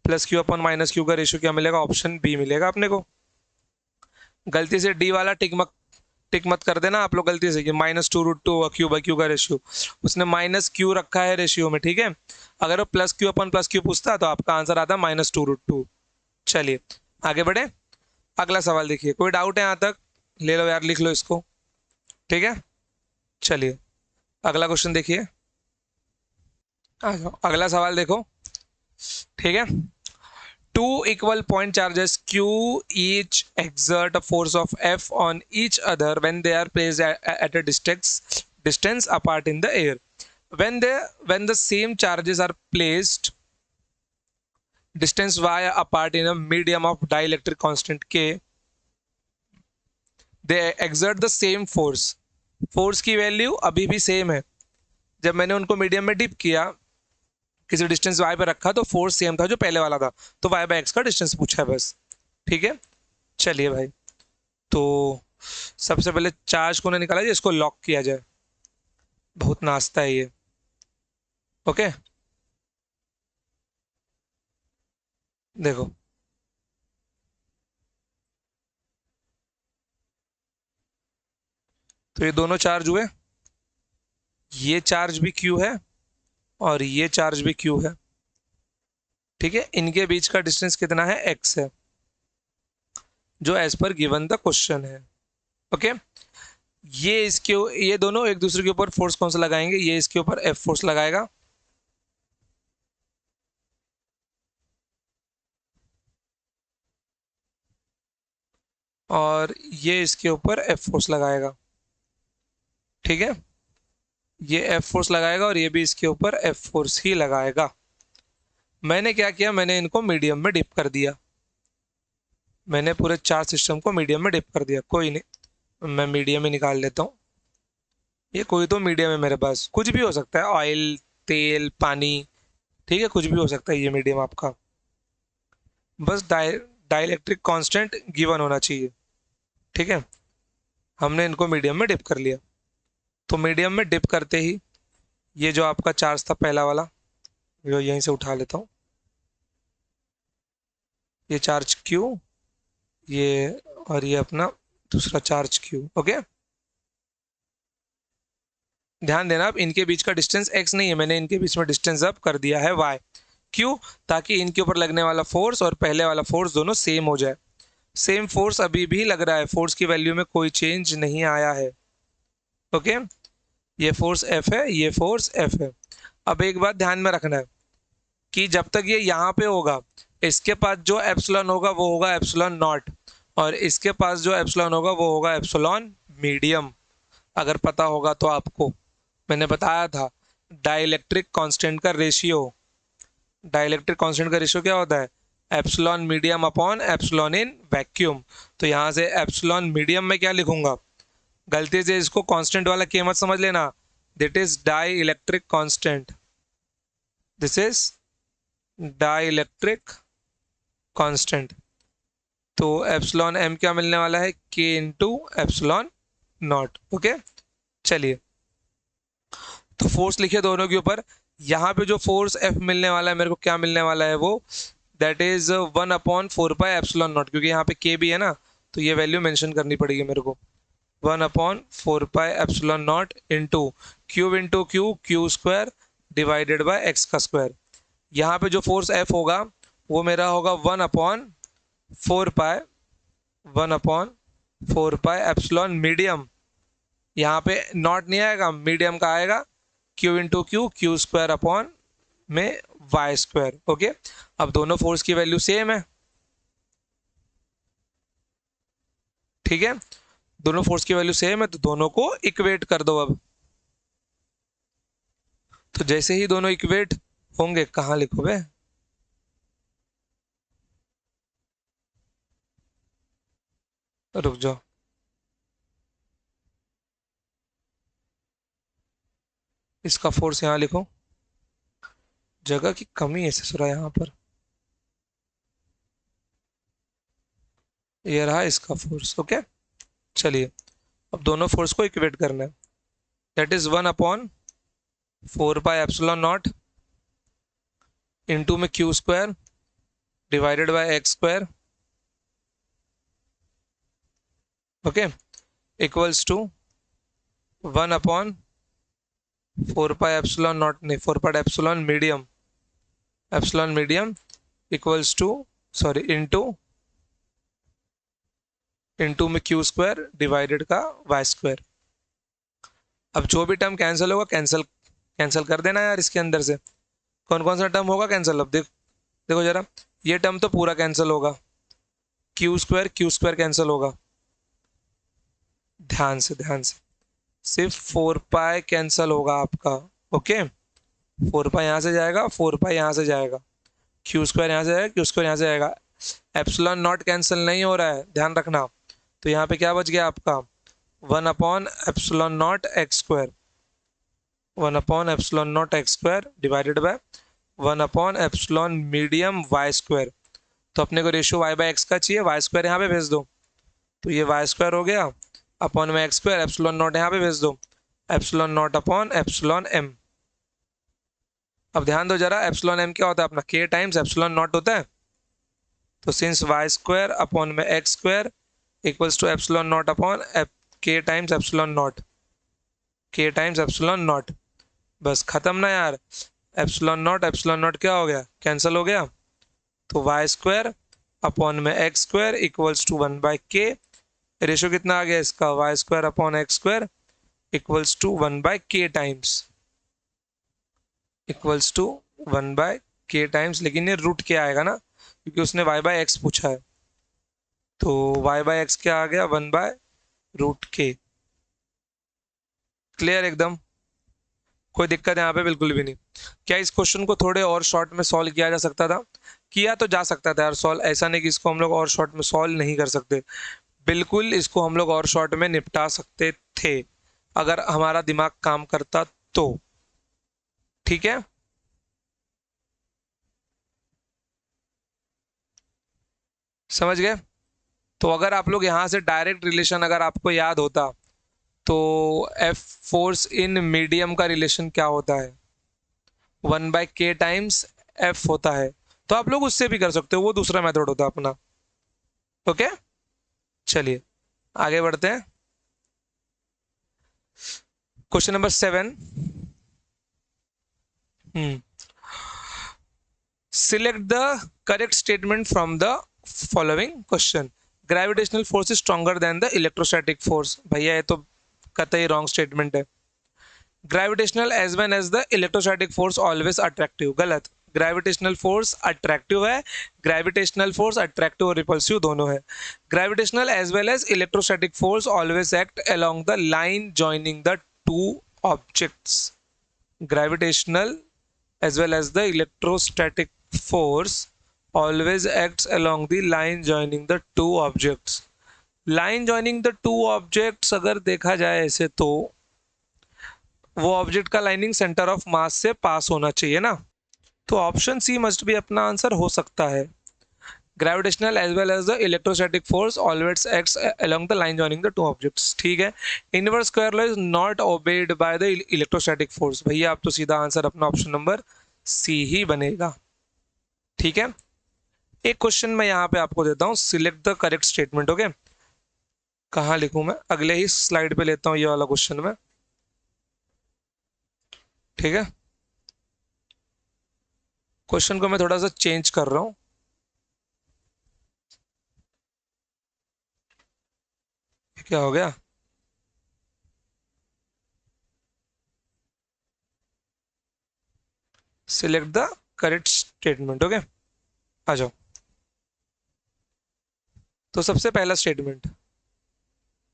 +Q अपॉन -Q का रेशियो क्या मिलेगा? ऑप्शन बी मिलेगा अपने को। गलती से डी वाला टिक मत कर देना आप लोग गलती से कि -2√2 Q/Q का रेशियो, उसने -Q रखा है रेशियो में। ठीक है, अगर वो +Q अपॉन +Q पूछता तो आपका आंसर आता -2√2। चलिए आगे बढ़े, अगला सवाल देखिए। कोई डाउट है यहाँ तक? ले लो यार, लिख लो इसको। ठीक है, चलिए अगला क्वेश्चन देखिए, आ जाओ अगला सवाल देखो। ठीक है, Two equal point charges Q each exert a force of F on each other when they are placed at a distance apart in the air. When the same charges are placed distance y apart in a medium of dielectric constant K, they exert the same force. Force की value अभी भी same है. जब मैंने उनको medium में dip किया, किसी डिस्टेंस y पे रखा, तो फोर्स सेम था जो पहले वाला था, तो y बाय x का डिस्टेंस पूछा है बस. ठीक है, चलिए भाई. तो सबसे पहले चार्ज को ना निकाला जाए, इसको लॉक किया जाए. बहुत नाश्ता है ये. ओके, देखो तो ये दोनों चार्ज हुए, ये चार्ज भी Q है और ये चार्ज भी Q है. ठीक है, इनके बीच का डिस्टेंस कितना है, x है, जो as per given the question है. ओके, ये दोनों एक दूसरे के ऊपर फोर्स कौन सा लगाएंगे, ये इसके ऊपर F फोर्स लगाएगा, और ये इसके ऊपर F फोर्स लगाएगा. ठीक है, ये F फोर्स लगाएगा और ये भी इसके ऊपर F फोर्स ही लगाएगा. मैंने क्या किया, मैंने इनको मीडियम में डिप कर दिया. मैंने पूरे चार सिस्टम को मीडियम में डिप कर दिया. कोई नहीं, मैं मीडियम ही निकाल लेता हूँ. ये कोई तो मीडियम है मेरे पास, कुछ भी हो सकता है, ऑयल, तेल, पानी. ठीक है, कुछ भी हो सकता है ये मीडियम आपका. बस डाइलेक्ट्रिक कांस्टेंट गिवन होना चाहिए. ठीक है, हमने इनको मीडियम में डिप कर लिया. तो मीडियम में डिप करते ही ये जो आपका चार्ज था पहला वाला, जो यहीं से उठा लेता हूँ, ये चार्ज Q, ये और ये अपना दूसरा चार्ज Q. ओके, ध्यान देना, अब इनके बीच का डिस्टेंस x नहीं है, मैंने इनके बीच में डिस्टेंस अब कर दिया है y. क्यों? ताकि इनके ऊपर लगने वाला फोर्स और पहले वाला फोर्स दोनों सेम हो जाए. सेम फोर्स अभी भी लग रहा है, फोर्स की वैल्यू में कोई चेंज नहीं आया है. ओके, ये फोर्स F है, ये फोर्स F है. अब एक बात ध्यान में रखना है कि जब तक ये यहाँ पे होगा, इसके पास जो एप्सिलॉन होगा वो होगा एप्सिलॉन नॉट, और इसके पास जो एप्सिलॉन होगा वो होगा एप्सिलॉन मीडियम. अगर पता होगा तो आपको मैंने बताया था, डाइलेक्ट्रिक कांस्टेंट का रेशियो, डाइलेक्ट्रिक कांस्टेंट का रेशियो क्या होता है, epsilon medium upon epsilon in vacuum. तो यहाँ से एप्सिलॉन मीडियम में क्या लिखूंगा, गलती से इसको कांस्टेंट वाला के मत समझ लेना, that is dielectric constant, this is dielectric constant. तो एप्सिलॉन m क्या मिलने वाला है, k into epsilon naught. Okay, चलिए, तो फोर्स लिखे दोनों के ऊपर. यहाँ पे जो फोर्स F मिलने वाला है मेरे को, क्या मिलने वाला है वो, that is 1/4 pi epsilon not, क्योंकि यहाँ पे K भी है ना, तो ये वैल्यू मेंशन करनी पड़ेगी मेरे को. 1/4 pi epsilon not into Q square divided by x का स्क्वायर. यहाँ पे जो फोर्स F होगा वो मेरा होगा 1/4 पाई एप्सिलॉन मीडियम. यहाँ पे नॉट नहीं आएगा, मीडियम का आएगा, क्यू स्क्वायर अपॉन में वाई स्क्वायर. ओके, अब दोनों फोर्स की वैल्यू सेम है. ठीक है, दोनों फोर्स की वैल्यू सेम है, तो दोनों को इक्वेट कर दो. अब तो जैसे ही दोनों इक्वेट होंगे, कहाँ लिखो बे, रुक जाओ, इसका फोर्स यहाँ लिखो, जगह की कमी है ससुरा यहाँ पर. ये रहा इसका फोर्स. ओके, चलिए, अब दोनों फोर्स को इक्वेट करना है. That is 1/4 pi epsilon not into में Q square divided by X square. Okay, equals to 1/4 pi epsilon not, नहीं 4 pi epsilon medium equals to, sorry, into में क्यू स्क्वायर डिवाइडेड का वाई स्क्वायर. अब जो भी term cancel होगा cancel कर देना यार इसके अंदर से. कौन कौन सा टर्म होगा कैंसिल, अब देख, देखो जरा, ये टर्म तो पूरा कैंसिल होगा, क्यू स्क्वायर कैंसिल होगा, ध्यान से ध्यान से, सिर्फ 4 पाई कैंसिल होगा आपका। ओके, 4 पाई यहाँ से जाएगा, 4 पाई यहाँ से जाएगा, क्यू स्क्वायर यहाँ से जाएगा, क्यू स्क्वायर यहाँ से जाएगा, एप्सिलॉन नॉट कैंसिल नहीं हो रहा है, ध्यान रखना। तो यहाँ पे क्या बच गया आपका, one by epsilon not X square, one by epsilon not X square divided by one by epsilon medium Y square. तो अपने को रेशियो वाई बाय एक्स का चाहिए, वाई स्क्वायर यहाँ पे भेज दो, तो ये वाई स्क्वायर हो गया, अपॉन में एक्स स्क्वायर, एप्सिलॉन नॉट यहाँ पे भेज दो, epsilon naught upon epsilon M. अब ध्यान दो जरा, एप्सिलॉन एम क्या होता है अपना, के टाइम्स एप्सिलॉन नॉट होता है। तो सिंस वाई स्क्वायर अपॉन में X square equals to epsilon naught upon K times epsilon naught, K times epsilon naught, बस खत्म ना यार। एप्सिलॉन नॉट क्या हो गया, कैंसिल हो गया। तो वाई स्क्वायर अपॉन में X square equals to 1/k, ratio कितना आ गया इसका, Y square upon X square equals to 1/k times, equals to 1/k times, लेकिन ये रूट के आएगा ना, क्योंकि उसने y बाय एक्स पूछा है। तो y बाय एक्स क्या आ गया, 1/√k। क्लियर एकदम, कोई दिक्कत यहाँ पे बिल्कुल भी नहीं। क्या इस क्वेश्चन को थोड़े और शॉर्ट में सॉल्व किया जा सकता था, किया तो जा सकता था यार सॉल्व, ऐसा नहीं कि इसको हम लोग और शॉर्ट में सॉल्व नहीं कर सकते, बिल्कुल इसको हम लोग और शॉर्ट में निपटा सकते थे अगर हमारा दिमाग काम करता तो। ठीक है, समझ गए। तो अगर आप लोग यहाँ से डायरेक्ट रिलेशन अगर आपको याद होता, तो एफ फोर्स इन मीडियम का रिलेशन क्या होता है, 1/k टाइम्स एफ होता है। तो आप लोग उससे भी कर सकते हो, वो दूसरा मेथड होता है अपना। ओके, चलिए आगे बढ़ते हैं। Question number 7, select the correct statement from the following question. Gravitational force is stronger than the electrostatic force, भैया ये तो कतई रॉन्ग स्टेटमेंट है। Gravitational as well as the electrostatic force always attractive, गलत। ग्रेविटेशनल फोर्स अट्रैक्टिव है, gravitational force attractive और repulsive दोनों है। Gravitational as well as electrostatic force always act along the line joining the two objects. Gravitational as well as the electrostatic force always acts along the line joining the two objects। line joining the two objects अगर देखा जाए ऐसे तो वो object का lining centre of mass से पास होना चाहिए ना, तो ऑप्शन सी मस्ट भी अपना आंसर हो सकता है। Gravitational as well as the electrostatic force always acts along the line joining the two objects, ठीक है। Inverse square law is not obeyed by the electrostatic force, भैया आप तो सीधा आंसर अपना ऑप्शन नंबर सी ही बनेगा, ठीक है। एक क्वेश्चन मैं यहाँ पे आपको देता हूँ, select the correct statement. Okay, कहाँ लिखूं मैं, अगले ही स्लाइड पे लेता हूँ ये वाला क्वेश्चन में, ठीक है। क्वेश्चन को मैं थोड़ा सा चेंज कर रहा हूँ, क्या हो गया, select the correct statement. Okay, आ जाओ। तो सबसे पहला statement,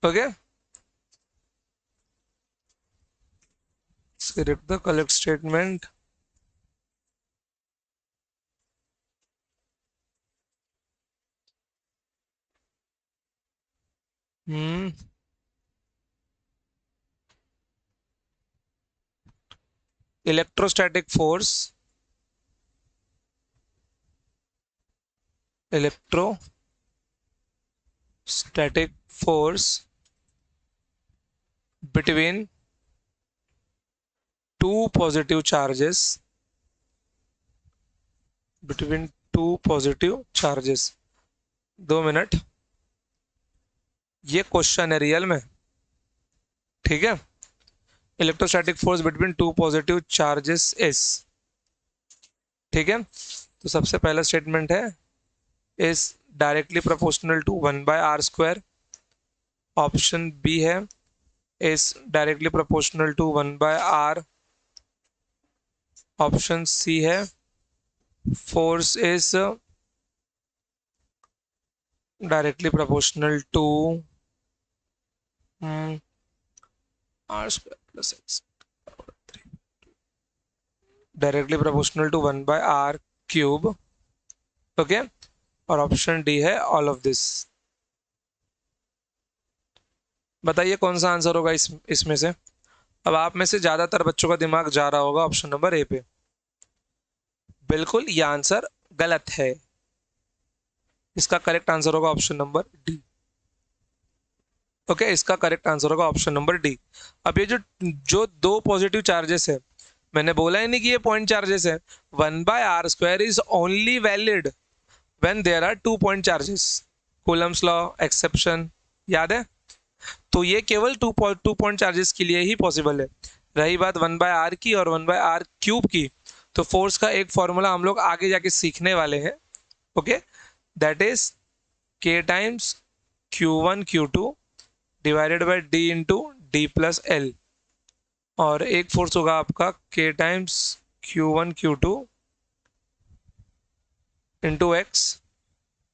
okay, select the correct statement. Electrostatic force, electrostatic force between two positive charges, between two positive charges. 2 minute, ये क्वेश्चन है रियल में, ठीक है। Electrostatic force between two positive charges is, ठीक है। तो सबसे पहला स्टेटमेंट है is directly proportional to 1/r²। Option B है is directly proportional to 1/r। Option सी है force is directly proportional to r square plus x, directly proportional to 1 by r cube. Okay, और option D है all of this. बताइए कौन सा answer होगा इसमें से। अब आप में से ज्यादातर बच्चों का दिमाग जा रहा होगा ऑप्शन नंबर ए पे। बिल्कुल, ये आंसर गलत है। इसका करेक्ट आंसर होगा ऑप्शन नंबर डी। ओके, इसका करेक्ट आंसर होगा ऑप्शन नंबर डी। अब ये जो जो दो पॉजिटिव चार्जेस है, मैंने बोला ही नहीं कि ये पॉइंट चार्जेस है। 1/r² is only valid when there are 2 point charges. Coulomb's law exception याद है? तो ये केवल 2 पॉइंट चार्जेस के लिए ही पॉसिबल है। रही बात 1/r की और 1/r³ की, तो फोर्स का एक फॉर्मूला हम लोग आगे जाके सीखने वाले हैं। Okay, that is k times Q1 Q2 divided by d into D plus L, और एक फोर्स होगा आपका k times Q1 Q2 into x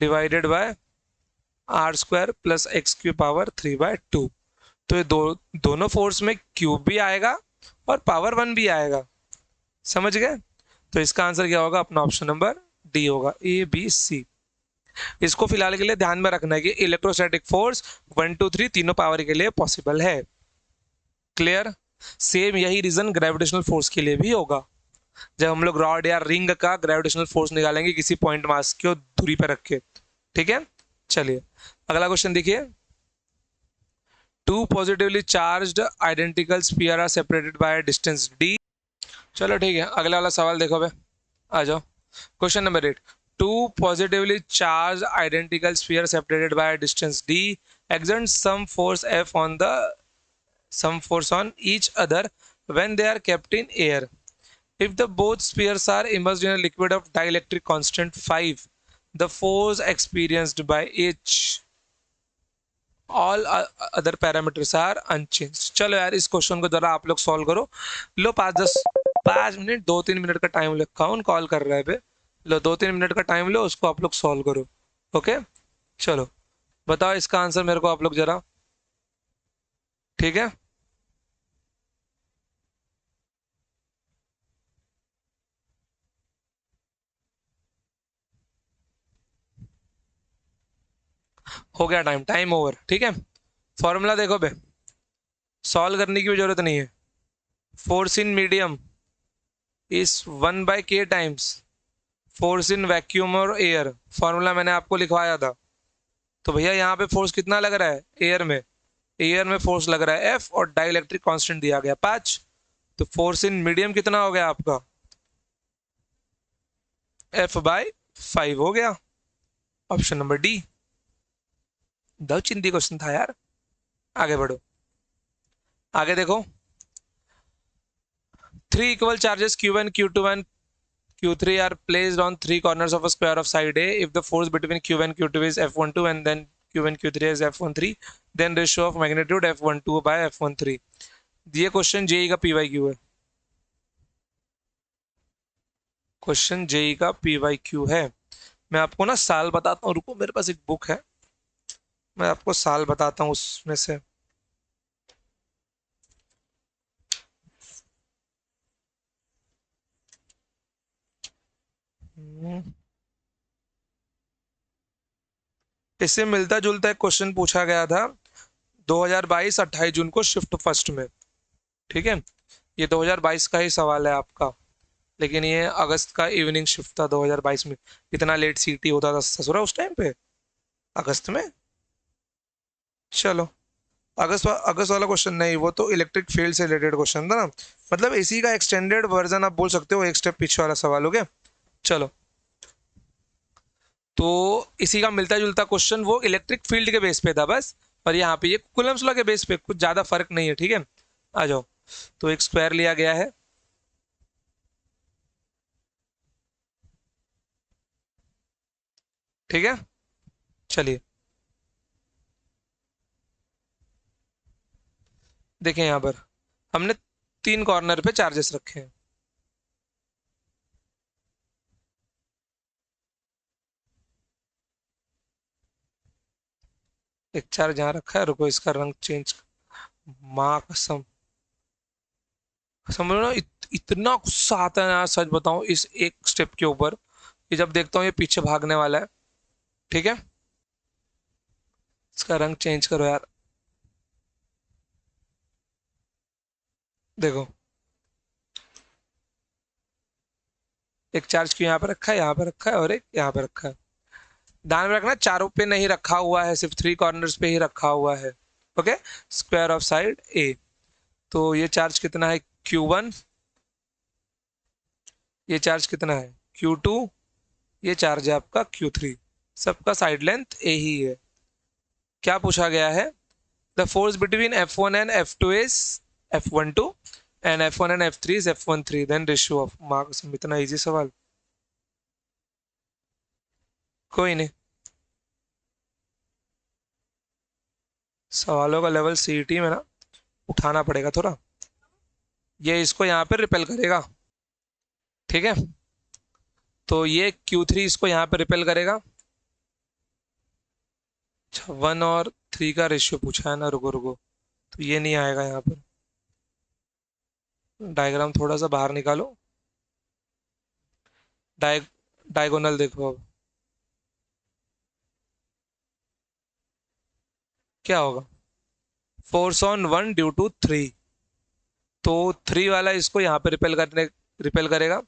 divided by r² plus x की पावर 3/2। तो ये दोनों फोर्स में क्यूब भी आएगा और पावर 1 भी आएगा। समझ गए? तो इसका आंसर क्या होगा? अपना ऑप्शन नंबर डी होगा, ए बी सी। इसको फिलहाल के लिए ध्यान में रखना है कि इलेक्ट्रोस्टैटिक फोर्स 1 2 3 तीनों पावर के लिए पॉसिबल है। क्लियर? सेम यही रीजन ग्रेविटेशनल फोर्स के लिए भी होगा। जब हम लोग रॉड या रिंग का ग्रेविटेशनल फोर्स निकालेंगे किसी पॉइंट मास को दूरी पर रख के। ठीक है, चलिए अगला क्वेश्चन देखिए। Two positively charged identical sphere are separated by a distance d। चलो ठीक है, अगला वाला सवाल देखो बे, आ जाओ। Question number 8। Two positively charge identical sphere separated by distance d exert some force on each other when they are kept in air. If the both spheres are immersed in a liquid of dielectric constant 5, the force experienced by each all other parameters are unchange. चलो यार, इस question को जरा आप लोग solve करो। लो 5 minute 2-3 minute का time लो। कौन कॉल कर रहा है बे? लो 2-3 मिनट का टाइम लो, उसको आप लोग सॉल्व करो। ओके, चलो बताओ इसका आंसर मेरे को आप लोग जरा। ठीक है, हो गया टाइम, टाइम ओवर। ठीक है, फॉर्मूला देखो बे, सॉल्व करने की भी जरूरत नहीं है। Force in medium is 1/k times force in vacuum और एयर। फॉर्मूला मैंने आपको लिखवाया था। तो भैया यहाँ पे फोर्स कितना लग रहा है? एयर में, एयर में फोर्स लग रहा है F, और डाइलेक्ट्रिक कांस्टेंट दिया गया 5। तो फोर्स इन मीडियम कितना हो गया आपका? F/5 हो गया। Option number D. दो चिंती क्वेश्चन था यार। आगे बढ़ो, आगे देखो। 3 equal charges Q1 Q2 and Q3 are placed on 3 corners of a square of side A. If the force between Q1 Q2 is F12 and then Q1 Q3 is F13, then ratio of magnitude F12 by F13। ये question JEE का PYQ है। Question JEE का PYQ है। मैं आपको ना साल बताता हूँ, रुको मेरे पास एक बुक है, मैं आपको साल बताता हूँ उसमें से। इससे मिलता जुलता एक क्वेश्चन पूछा गया था 2022 28 जून को शिफ्ट फर्स्ट में। ठीक है, ये 2022 का ही सवाल है आपका, लेकिन ये अगस्त का इवनिंग शिफ्ट था 2022 में। इतना लेट सीटी होता था ससुरा उस टाइम पे, अगस्त में। चलो, अगस्त वाला क्वेश्चन नहीं, वो तो इलेक्ट्रिक फील्ड से रिलेटेड क्वेश्चन था ना। मतलब इसी का एक्सटेंडेड वर्जन आप बोल सकते हो, एक स्टेप पीछे वाला सवाल हो गया। चलो, तो इसी का मिलता जुलता क्वेश्चन वो इलेक्ट्रिक फील्ड के बेस पे था बस, और यहाँ पे ये कूलम्स लॉ के बेस पे, कुछ ज्यादा फर्क नहीं है। ठीक है, आ जाओ। तो एक स्क्वायर लिया गया है, ठीक है। चलिए देखें, यहाँ पर हमने 3 कॉर्नर पे चार्जेस रखे हैं। एक चार्ज यहाँ रखा है, रुको इसका रंग चेंज। माँ कसम, समझ लो ना, इतना गुस्सा आता है ना यार, सच बताऊं, इस एक स्टेप के ऊपर। ये जब देखता हूँ ये पीछे भागने वाला है, ठीक है, इसका रंग चेंज करो यार। देखो, एक चार्ज क्यों यहाँ पे रखा है, यहाँ पे रखा है, और एक यहाँ पे रखा है। ध्यान में रखना, चारों पे नहीं रखा हुआ है, सिर्फ थ्री कॉर्नर्स पे ही रखा हुआ है। ओके, स्क्वायर ऑफ साइड ए। तो ये चार्ज कितना है, Q1। ये चार्ज कितना है, Q2। ये चार्ज है आपका Q3। सबका साइड लेंथ ए ही है। क्या पूछा गया है, the force between F1 and F2 is F12 and F1 and F3 is F13, then ratio of marks. इतना इजी सवाल, कोई नहीं। सवालों का लेवल सीईटी में ना उठाना पड़ेगा थोड़ा। ये इसको यहाँ पे रिपेल करेगा, ठीक है। तो ये Q3 इसको यहाँ पे रिपेल करेगा। 1 और 3 का रेशियो पूछा है ना, रुको रुको, तो ये नहीं आएगा यहाँ पर। डायग्राम थोड़ा सा बाहर निकालो, डायगोनल देखो अब क्या होगा। फोर्स ऑन 1 ड्यू टू 3, तो 3 वाला इसको यहाँ पे रिपेल करेगा।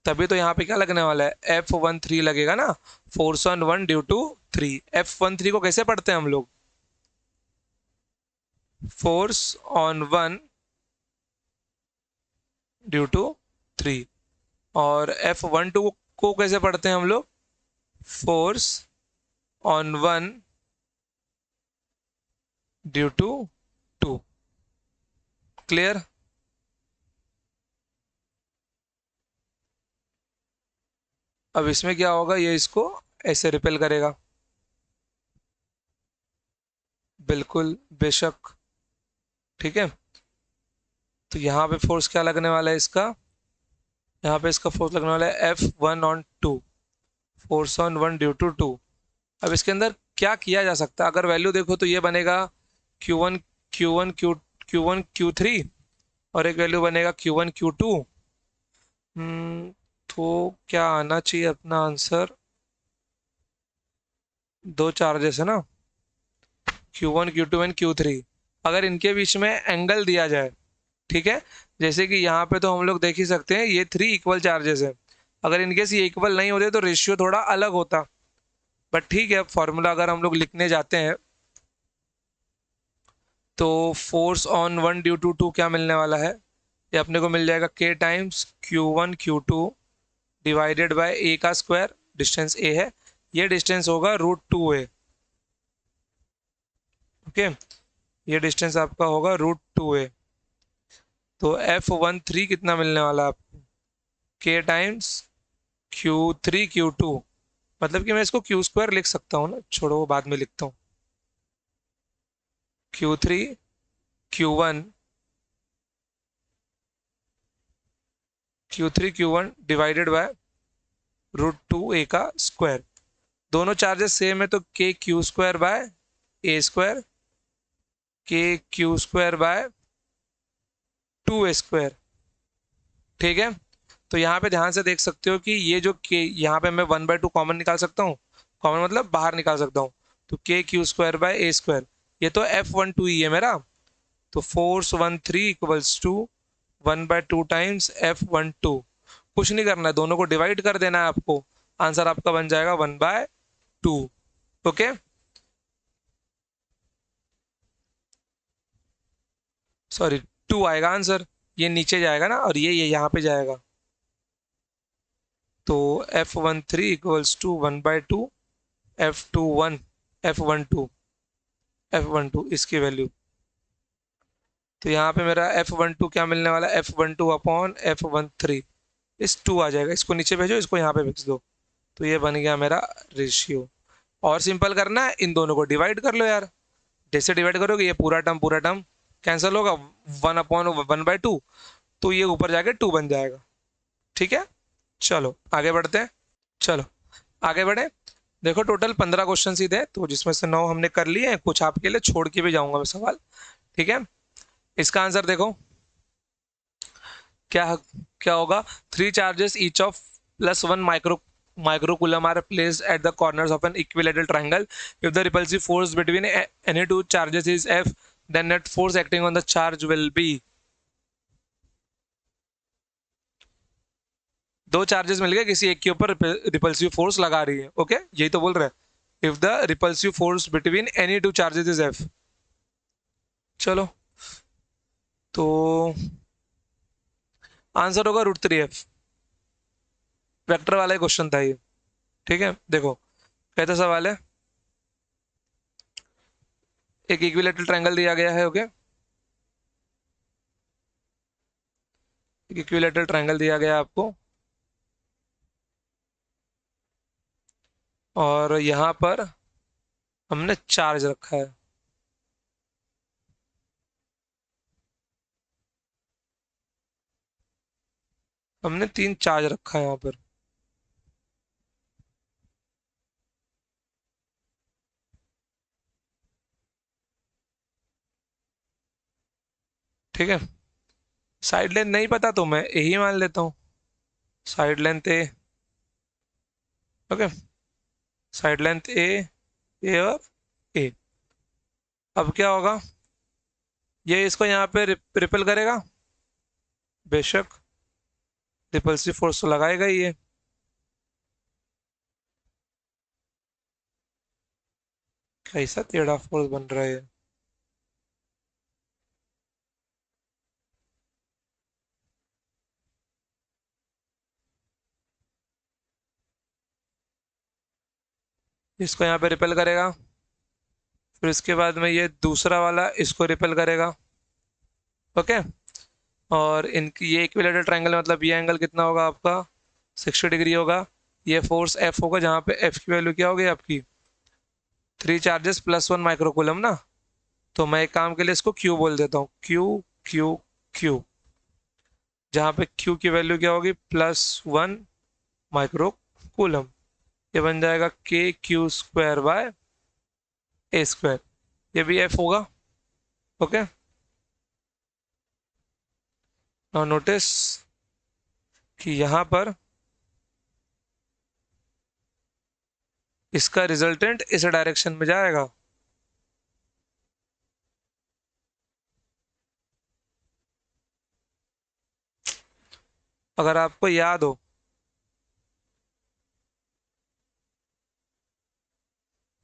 तभी तो यहाँ पे क्या लगने वाला है, F13 लगेगा ना। Force on 1 due to 3, F13 को कैसे पढ़ते हैं हम लोग, फोर्स ऑन 1 ड्यू टू 3। और F12 को कैसे पढ़ते हैं हम लोग, force on 1 due to 2। Clear. अब इसमें क्या होगा, ये इसको ऐसे रिपेल करेगा, बिल्कुल बेशक, ठीक है। तो यहाँ पे फोर्स क्या लगने वाला है इसका, यहाँ पे इसका फोर्स लगने वाला है F1 on 2, force on 1 due to 2। अब इसके अंदर क्या किया जा सकता है, अगर वैल्यू देखो तो ये बनेगा Q1 Q1 Q1 Q3, और एक वैल्यू बनेगा Q1 Q2। तो क्या आना चाहिए अपना आंसर, दो चार्जेस है ना, Q1 Q2 एंड Q3। अगर इनके बीच में एंगल दिया जाए, ठीक है, जैसे कि यहाँ पे तो हम लोग देख ही सकते हैं ये 3 इक्वल चार्जेस है। अगर इनकेस ये इक्वल नहीं होते तो रेशियो थोड़ा अलग होता, बट ठीक है, फॉर्मूला अगर हम लोग लिखने जाते हैं तो फोर्स ऑन 1 ड्यू टू 2 क्या मिलने वाला है, ये अपने को मिल जाएगा K times Q1 Q2 divided by A का स्क्वायर, डिस्टेंस ए है, ये डिस्टेंस होगा √2a। ओके, ये डिस्टेंस आपका होगा √2a। तो F13 कितना मिलने वाला है आपको, K टाइम्स Q3 Q2, मतलब कि मैं इसको Q² लिख सकता हूँ ना, छोड़ो वो बाद में लिखता हूँ। Q3 Q1 Q3 Q1 divided by √2a का स्क्वायर। दोनों चार्जेस सेम है तो K Q² by A square, K Q² by 2a square, ठीक है। तो यहाँ पे ध्यान से देख सकते हो कि ये जो K, यहाँ पे मैं 1/2 कॉमन निकाल सकता हूँ, कॉमन मतलब बाहर निकाल सकता हूँ। तो K Q² bye a square, ये तो F12 ही है मेरा। तो force 13 equals to 1/2 times F12। कुछ नहीं करना है, दोनों को डिवाइड कर देना है आपको, आंसर आपका बन जाएगा 1/2। ओके, सॉरी 2 आएगा आंसर, ये नीचे जाएगा ना, और ये यहाँ पे जाएगा। तो F13 equals to 1/2 F21 F12 इसकी वैल्यू। तो यहाँ पे मेरा F12 क्या मिलने वाला है, F12/F13, इस 2 आ जाएगा, इसको नीचे भेजो, इसको यहाँ पे भेज दो। तो ये बन गया मेरा रेशियो। और सिंपल करना है, इन दोनों को डिवाइड कर लो यार। जैसे डिवाइड करोगे ये पूरा टर्म कैंसिल होगा, 1/1/2, तो ये ऊपर जाके 2 बन जाएगा, ठीक है। चलो आगे बढ़ते हैं, चलो आगे बढ़े। देखो टोटल 15 क्वेश्चन ही थे, तो जिसमें से 9 हमने कर लिए हैं, कुछ आपके लिए छोड़ के भी जाऊंगा मैं सवाल। ठीक है, इसका आंसर देखो क्या क्या होगा। Three charges each of +1 microcoulomb are placed at the corners of an equilateral triangle. If the repulsive force between any two charges is F, then net force acting on the charge will be। दो charges मिल गए, किसी एक के ऊपर repulsive force लगा रही है। Okay, यही तो बोल रहे हैं। If the repulsive force between any two charges is F। चलो, तो आंसर होगा √3F। वेक्टर वाला ही क्वेश्चन था ये। ठीक है, देखो कहता सवाल है, एक इक्विलेटरल ट्रायंगल दिया गया है। ओके, एक इक्विलेटरल ट्रायंगल दिया गया है आपको, और यहाँ पर हमने चार्ज रखा है। हमने 3 चार्ज रखा है यहाँ पर। ठीक है, साइड लेंथ नहीं पता तो मैं यही मान लेता हूँ, साइड लेंथ ए। ओके, साइड लेंथ ए और ए। अब क्या होगा, ये इसको यहाँ पे रिपेल करेगा, बेशक रिपल्सिव फोर्स तो लगाएगा ही ये। कैसा टेढ़ा फोर्स बन रहा है। इसको यहाँ पे रिपेल करेगा, फिर इसके बाद में ये दूसरा वाला इसको रिपेल करेगा। ओके, और इनकी ये इक्विलेटरल ट्रायंगल, मतलब ये एंगल कितना होगा आपका, 60 डिग्री होगा। ये फोर्स F होगा, जहाँ पे F की वैल्यू क्या होगी आपकी, 3 चार्जेस +1 माइक्रोकूलम ना। तो मैं एक काम के लिए इसको Q बोल देता हूँ, Q, जहाँ पे Q की वैल्यू क्या होगी, +1 माइक्रोकूलम। ये बन जाएगा KQ²/A²। ये भी F होगा। ओके, नाउ नोटिस कि यहाँ पर इसका रिजल्टेंट इस डायरेक्शन में जाएगा। अगर आपको याद हो,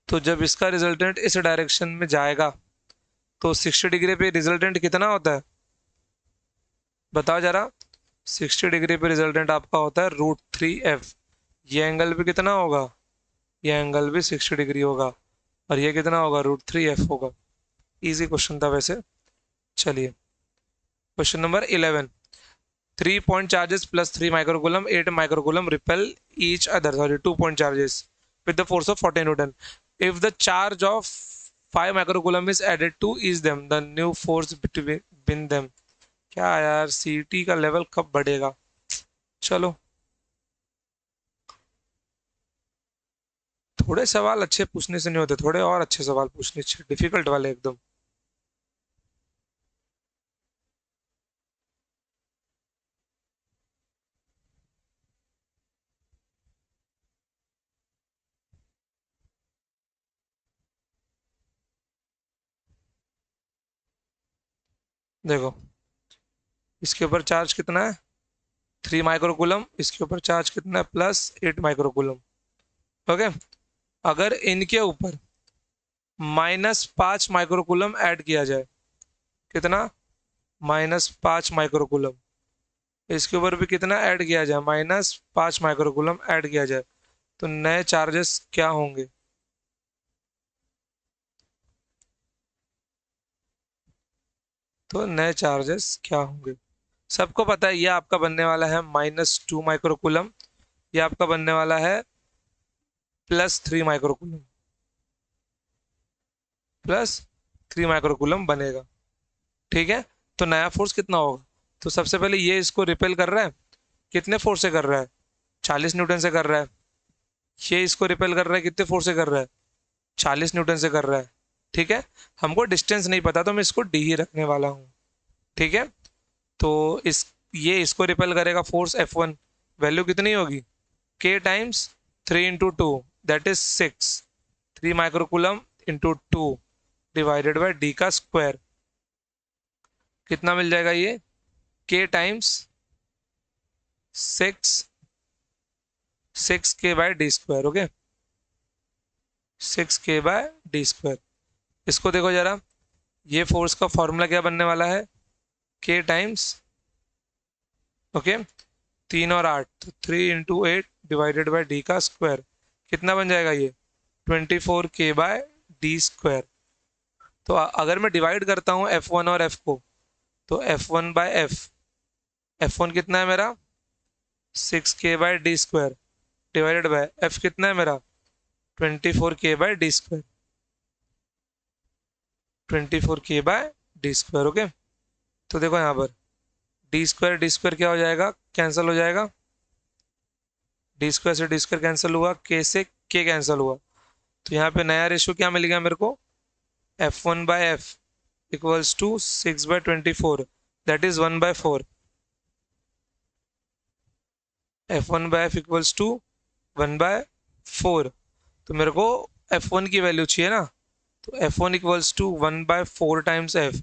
तो जब इसका रिजल्टेंट इस डायरेक्शन में जाएगा, तो 60 डिग्री पे रिजल्टेंट कितना होता है, बताओ जरा। 60 डिग्री पे रिजल्टेंट आपका होता है √3F। ये एंगल भी कितना होगा, ये एंगल भी 60 डिग्री होगा, और ये कितना होगा, √3F होगा। इजी क्वेश्चन था वैसे। चलिए, question number 11। 3 point charges +3 microcoulomb, 8 microcoulomb repel each other, sorry, 2 point charges with the force of 40 Newton. If the charge of 5 microcoulomb is added to each them, the new force between them। क्या यार, सीटी का level कब बढ़ेगा। चलो, थोड़े सवाल अच्छे पूछने से नहीं होते, थोड़े और अच्छे सवाल पूछने चाहिए, डिफिकल्ट वाले एकदम। देखो, इसके ऊपर चार्ज कितना है, 3 माइक्रोकूलम। इसके ऊपर चार्ज कितना है, +8 माइक्रोकूलम। ओके, अगर इनके ऊपर -5 माइक्रोकूलम ऐड किया जाए, कितना, -5 माइक्रोकूलम। इसके ऊपर भी कितना ऐड किया जाए, -5 माइक्रोकूलम ऐड किया जाए, तो नए चार्जेस क्या होंगे। तो नए चार्जेस क्या होंगे, सबको पता है। ये आपका बनने वाला है -2 माइक्रोकूलम, ये आपका बनने वाला है +3 माइक्रोकूलम, +3 माइक्रोकूलम बनेगा। ठीक है, तो नया फोर्स कितना होगा। तो सबसे पहले ये इसको रिपेल कर रहा है, कितने फोर्स से कर रहा है, 40 न्यूटन से कर रहा है। ये इसको रिपेल कर रहा है, कितने फोर्स से कर रहा है? 40 न्यूटन से कर रहा है। ठीक है, हमको डिस्टेंस नहीं पता तो मैं इसको डी ही रखने वाला हूँ। ठीक है, तो इस ये इसको रिपेल करेगा, फोर्स F1 वैल्यू कितनी होगी? K times 3 × 2 that is 6, 3 microcoulomb into 2 divided by D का स्क्वायर। कितना मिल जाएगा ये? K times 6K/d²। Okay, 6K/d²। इसको देखो जरा, ये फोर्स का फॉर्मूला क्या बनने वाला है? K टाइम्स, ओके, 3 और 8 तो 3 × 8 डिवाइडेड बाय डी का स्क्वायर। कितना बन जाएगा ये? 24K/d²। तो अगर मैं डिवाइड करता हूँ F1 और F को, तो F1/F, F1 कितना है मेरा? 6K/d² डिवाइडेड बाय F कितना है मेरा? 24K/d²। 24K/d²। ओके, तो देखो यहाँ पर d² क्या हो जाएगा? कैंसिल हो जाएगा। d² से d² कैंसिल हुआ, K से K कैंसिल हुआ, तो यहाँ पे नया रेशियो क्या मिल गया मेरे को? F1/F equals to 6/24 that is 1/4। F1/F equals to 1/4। तो मेरे को F1 की वैल्यू चाहिए ना, तो F1 equals to 1/4 times F।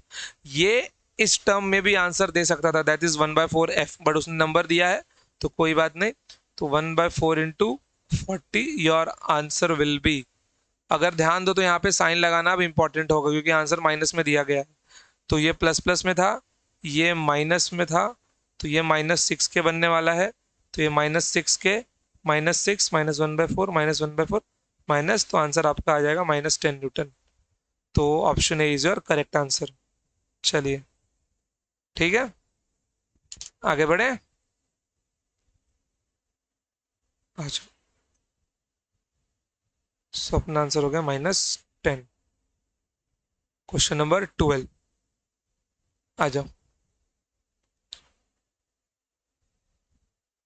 ये इस टर्म में भी आंसर दे सकता था, दैट इज 1/4 F, बट उसने नंबर दिया है तो कोई बात नहीं। तो 1/4 into 40 your answer will be. अगर ध्यान दो तो यहाँ पे साइन लगाना अब इंपॉर्टेंट होगा, क्योंकि आंसर माइनस में दिया गया है। तो ये प्लस प्लस में था, ये माइनस में था, तो ये -6 के बनने वाला है। तो ये -6 के, -6 -1/4 -1/4 माइनस, तो आंसर आपका आ जाएगा -10 न्यूटन। तो option A is your correct answer. चलिए ठीक है, आगे बढ़े। अच्छा, सो अपना आंसर हो गया -10। क्वेश्चन नंबर 12 आ जाओ।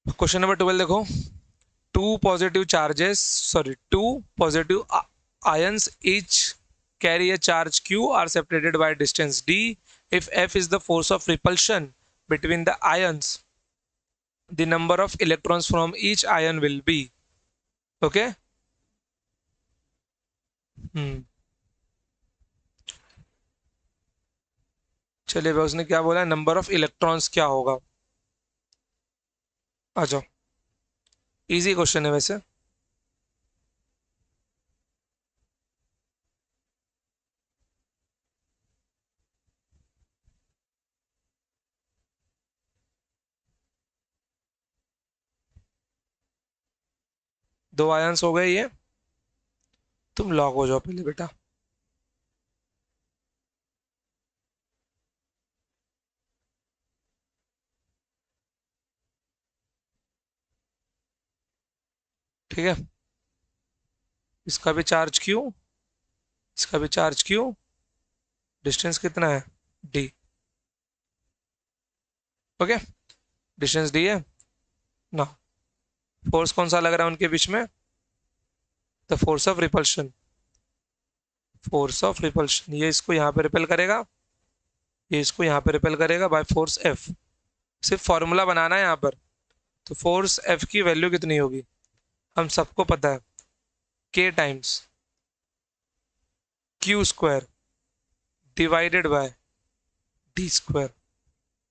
क्वेश्चन नंबर 12 देखो, two positive ions each carry a charge q are separated by distance d. If F is the force of repulsion between the ions, the number of electrons from each ion will be, okay. चलिए भाई, उसने क्या बोला? Number of electrons क्या होगा? आ जाओ, easy question है वैसे। दो आयंस हो गए ये, तुम लॉक हो जाओ पहले बेटा। ठीक है, इसका भी चार्ज क्यू, इसका भी चार्ज क्यू, डिस्टेंस कितना है? डी। ओके, डिस्टेंस डी है ना। फोर्स कौन सा लग रहा है उनके बीच में? The force of repulsion. Force of repulsion, ये इसको यहाँ पे रिपेल करेगा, ये इसको यहाँ पे रिपेल करेगा बाय फोर्स एफ। सिर्फ फॉर्मूला बनाना है यहाँ पर। तो फोर्स एफ की वैल्यू कितनी होगी? हम सबको पता है, K times Q² divided by d²।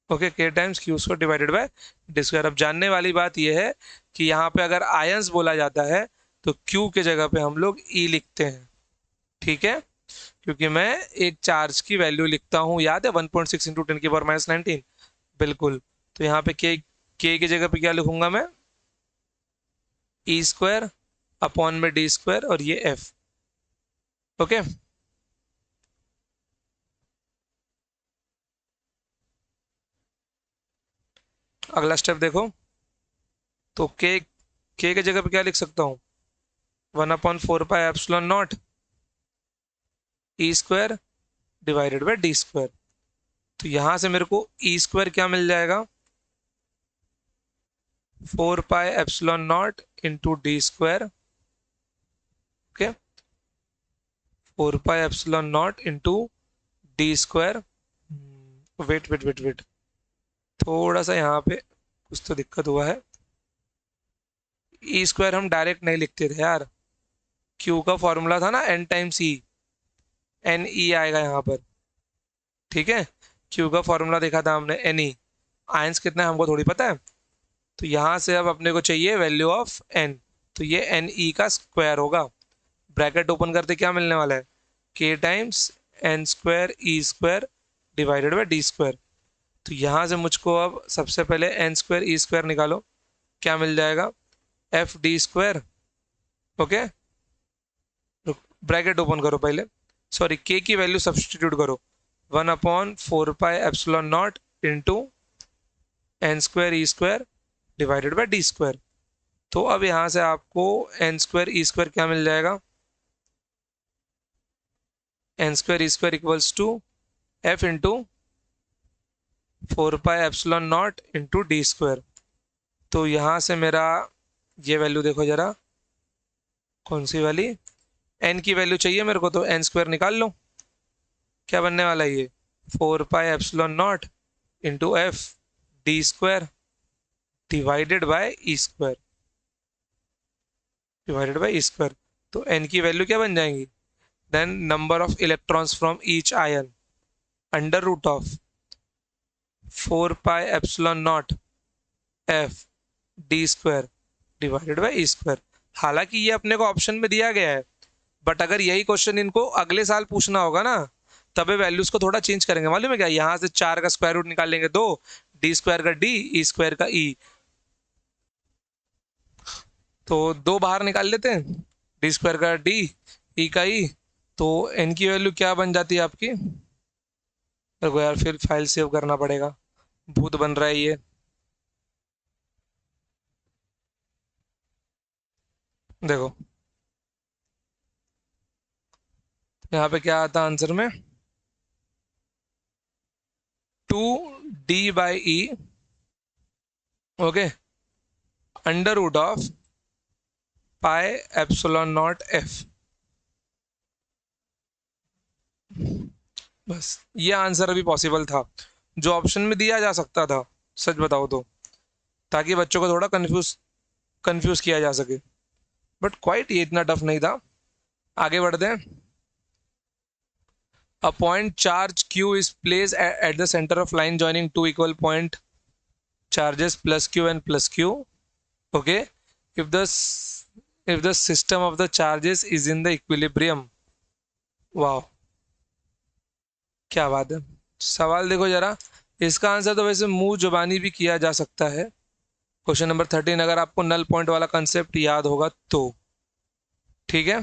Okay, K times Q² divided by d²। अब जानने वाली बात यह है कि यहाँ पे अगर आयंस बोला जाता है तो Q के जगह पे हम लोग E लिखते हैं। ठीक है, क्योंकि मैं एक चार्ज की वैल्यू लिखता हूँ, याद है 1.6 × 10⁻19। बिल्कुल, तो यहाँ पे के की जगह पे क्या लिखूंगा मैं? E² अपॉन में d² और ये F। ओके, अगला स्टेप देखो, तो के जगह पे क्या लिख सकता हूँ? 1/4πε0 E² डिवाइडेड बाय d²। तो यहां से मेरे को E² क्या मिल जाएगा? 4πε0 into d²। Okay, 4 pi epsilon not into D square. Wait wait wait wait, थोड़ा सा यहाँ पे कुछ तो दिक्कत हुआ है। ई स्क्वायर हम डायरेक्ट नहीं लिखते थे यार, क्यू का फॉर्मूला था ना एन टाइम्स ई, एन ई आएगा यहाँ पर। ठीक है, क्यू का फॉर्मूला देखा था हमने, एन ई। आयंस कितना है हमको थोड़ी पता है। तो यहाँ से अब अपने को चाहिए वैल्यू ऑफ एन, तो ये एन ई का स्क्वायर होगा। ब्रैकेट ओपन करते क्या मिलने वाला है, K times N square E square divided by D square. तो यहाँ से मुझको अब सबसे पहले एन स्क्वायर ई स्क्वायर निकालो, क्या मिल जाएगा, F D square. Okay, bracket open करो पहले, सॉरी के की वैल्यू सब्सटीट्यूट करो, 1/4 pi epsilon not into N square E square divided by D square. तो अब यहाँ से आपको एन स्क्वायर ई स्क्वायर क्या मिल जाएगा, N square E square equals to F into 4 pi epsilon not into D square. तो यहाँ से मेरा ये वैल्यू देखो जरा, कौन सी वाली, एन की वैल्यू चाहिए मेरे को, तो एन स्क्वायर निकाल लो, क्या बनने वाला है ये, 4 pi epsilon not into F D square divided by E square, divided by E square. तो एन की वैल्यू क्या बन जाएंगी, then number of electrons from each ion under root of 4 pi epsilon naught F D square divided by E square. हालांकि ये अपने को option में दिया गया है, बट अगर यही क्वेश्चन इनको अगले साल पूछना होगा ना, तब वैल्यूज को थोड़ा चेंज करेंगे। मालूम है क्या, यहाँ से 4 का स्क्वायर रूट निकाल लेंगे 2, डी स्क्वायर का डी, ई स्क्वायर का ई, तो 2 बाहर निकाल लेते हैं, डी स्क्वायर का डी, ई का ई। तो एन की वैल्यू क्या बन जाती है आपकी, देखो यार फिर फाइल सेव करना पड़ेगा, भूत बन रहा है ये। देखो यहाँ पे क्या आता आंसर में, 2 D/E, okay, under root of pi epsilon naught F. बस ये आंसर अभी पॉसिबल था, जो ऑप्शन में दिया जा सकता था, सच बताओ तो, ताकि बच्चों को थोड़ा कंफ्यूज किया जा सके। बट क्वाइट ये इतना टफ नहीं था। आगे बढ़ते हैं। A point charge q is placed at the center of line joining two equal point charges plus q and plus q. Okay, if the system of the charges is in the equilibrium. वाह, क्या बात है। सवाल देखो जरा, इसका answer तो वैसे मुंह जुबानी भी किया जा सकता है। क्वेश्चन नंबर 13, अगर आपको नल पॉइंट वाला कंसेप्ट याद होगा तो, ठीक है,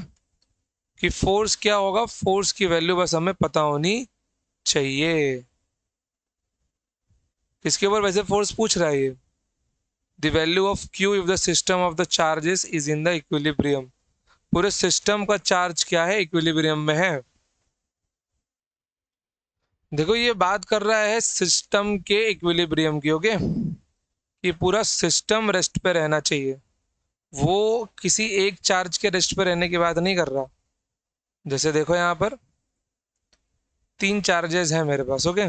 कि फोर्स क्या होगा, फोर्स की वैल्यू बस हमें पता होनी चाहिए। किसके ऊपर वैसे फोर्स पूछ रहा है ये, the value of Q if the system of the charges is in the equilibrium. पूरे सिस्टम का चार्ज क्या है, इक्विलिब्रियम में है। देखो ये बात कर रहा है सिस्टम के इक्विलिब्रियम की, ओके, ये पूरा सिस्टम रेस्ट पे रहना चाहिए, वो किसी एक चार्ज के रेस्ट पे रहने की बात नहीं कर रहा। जैसे देखो यहाँ पर 3 चार्जेस हैं मेरे पास, ओके,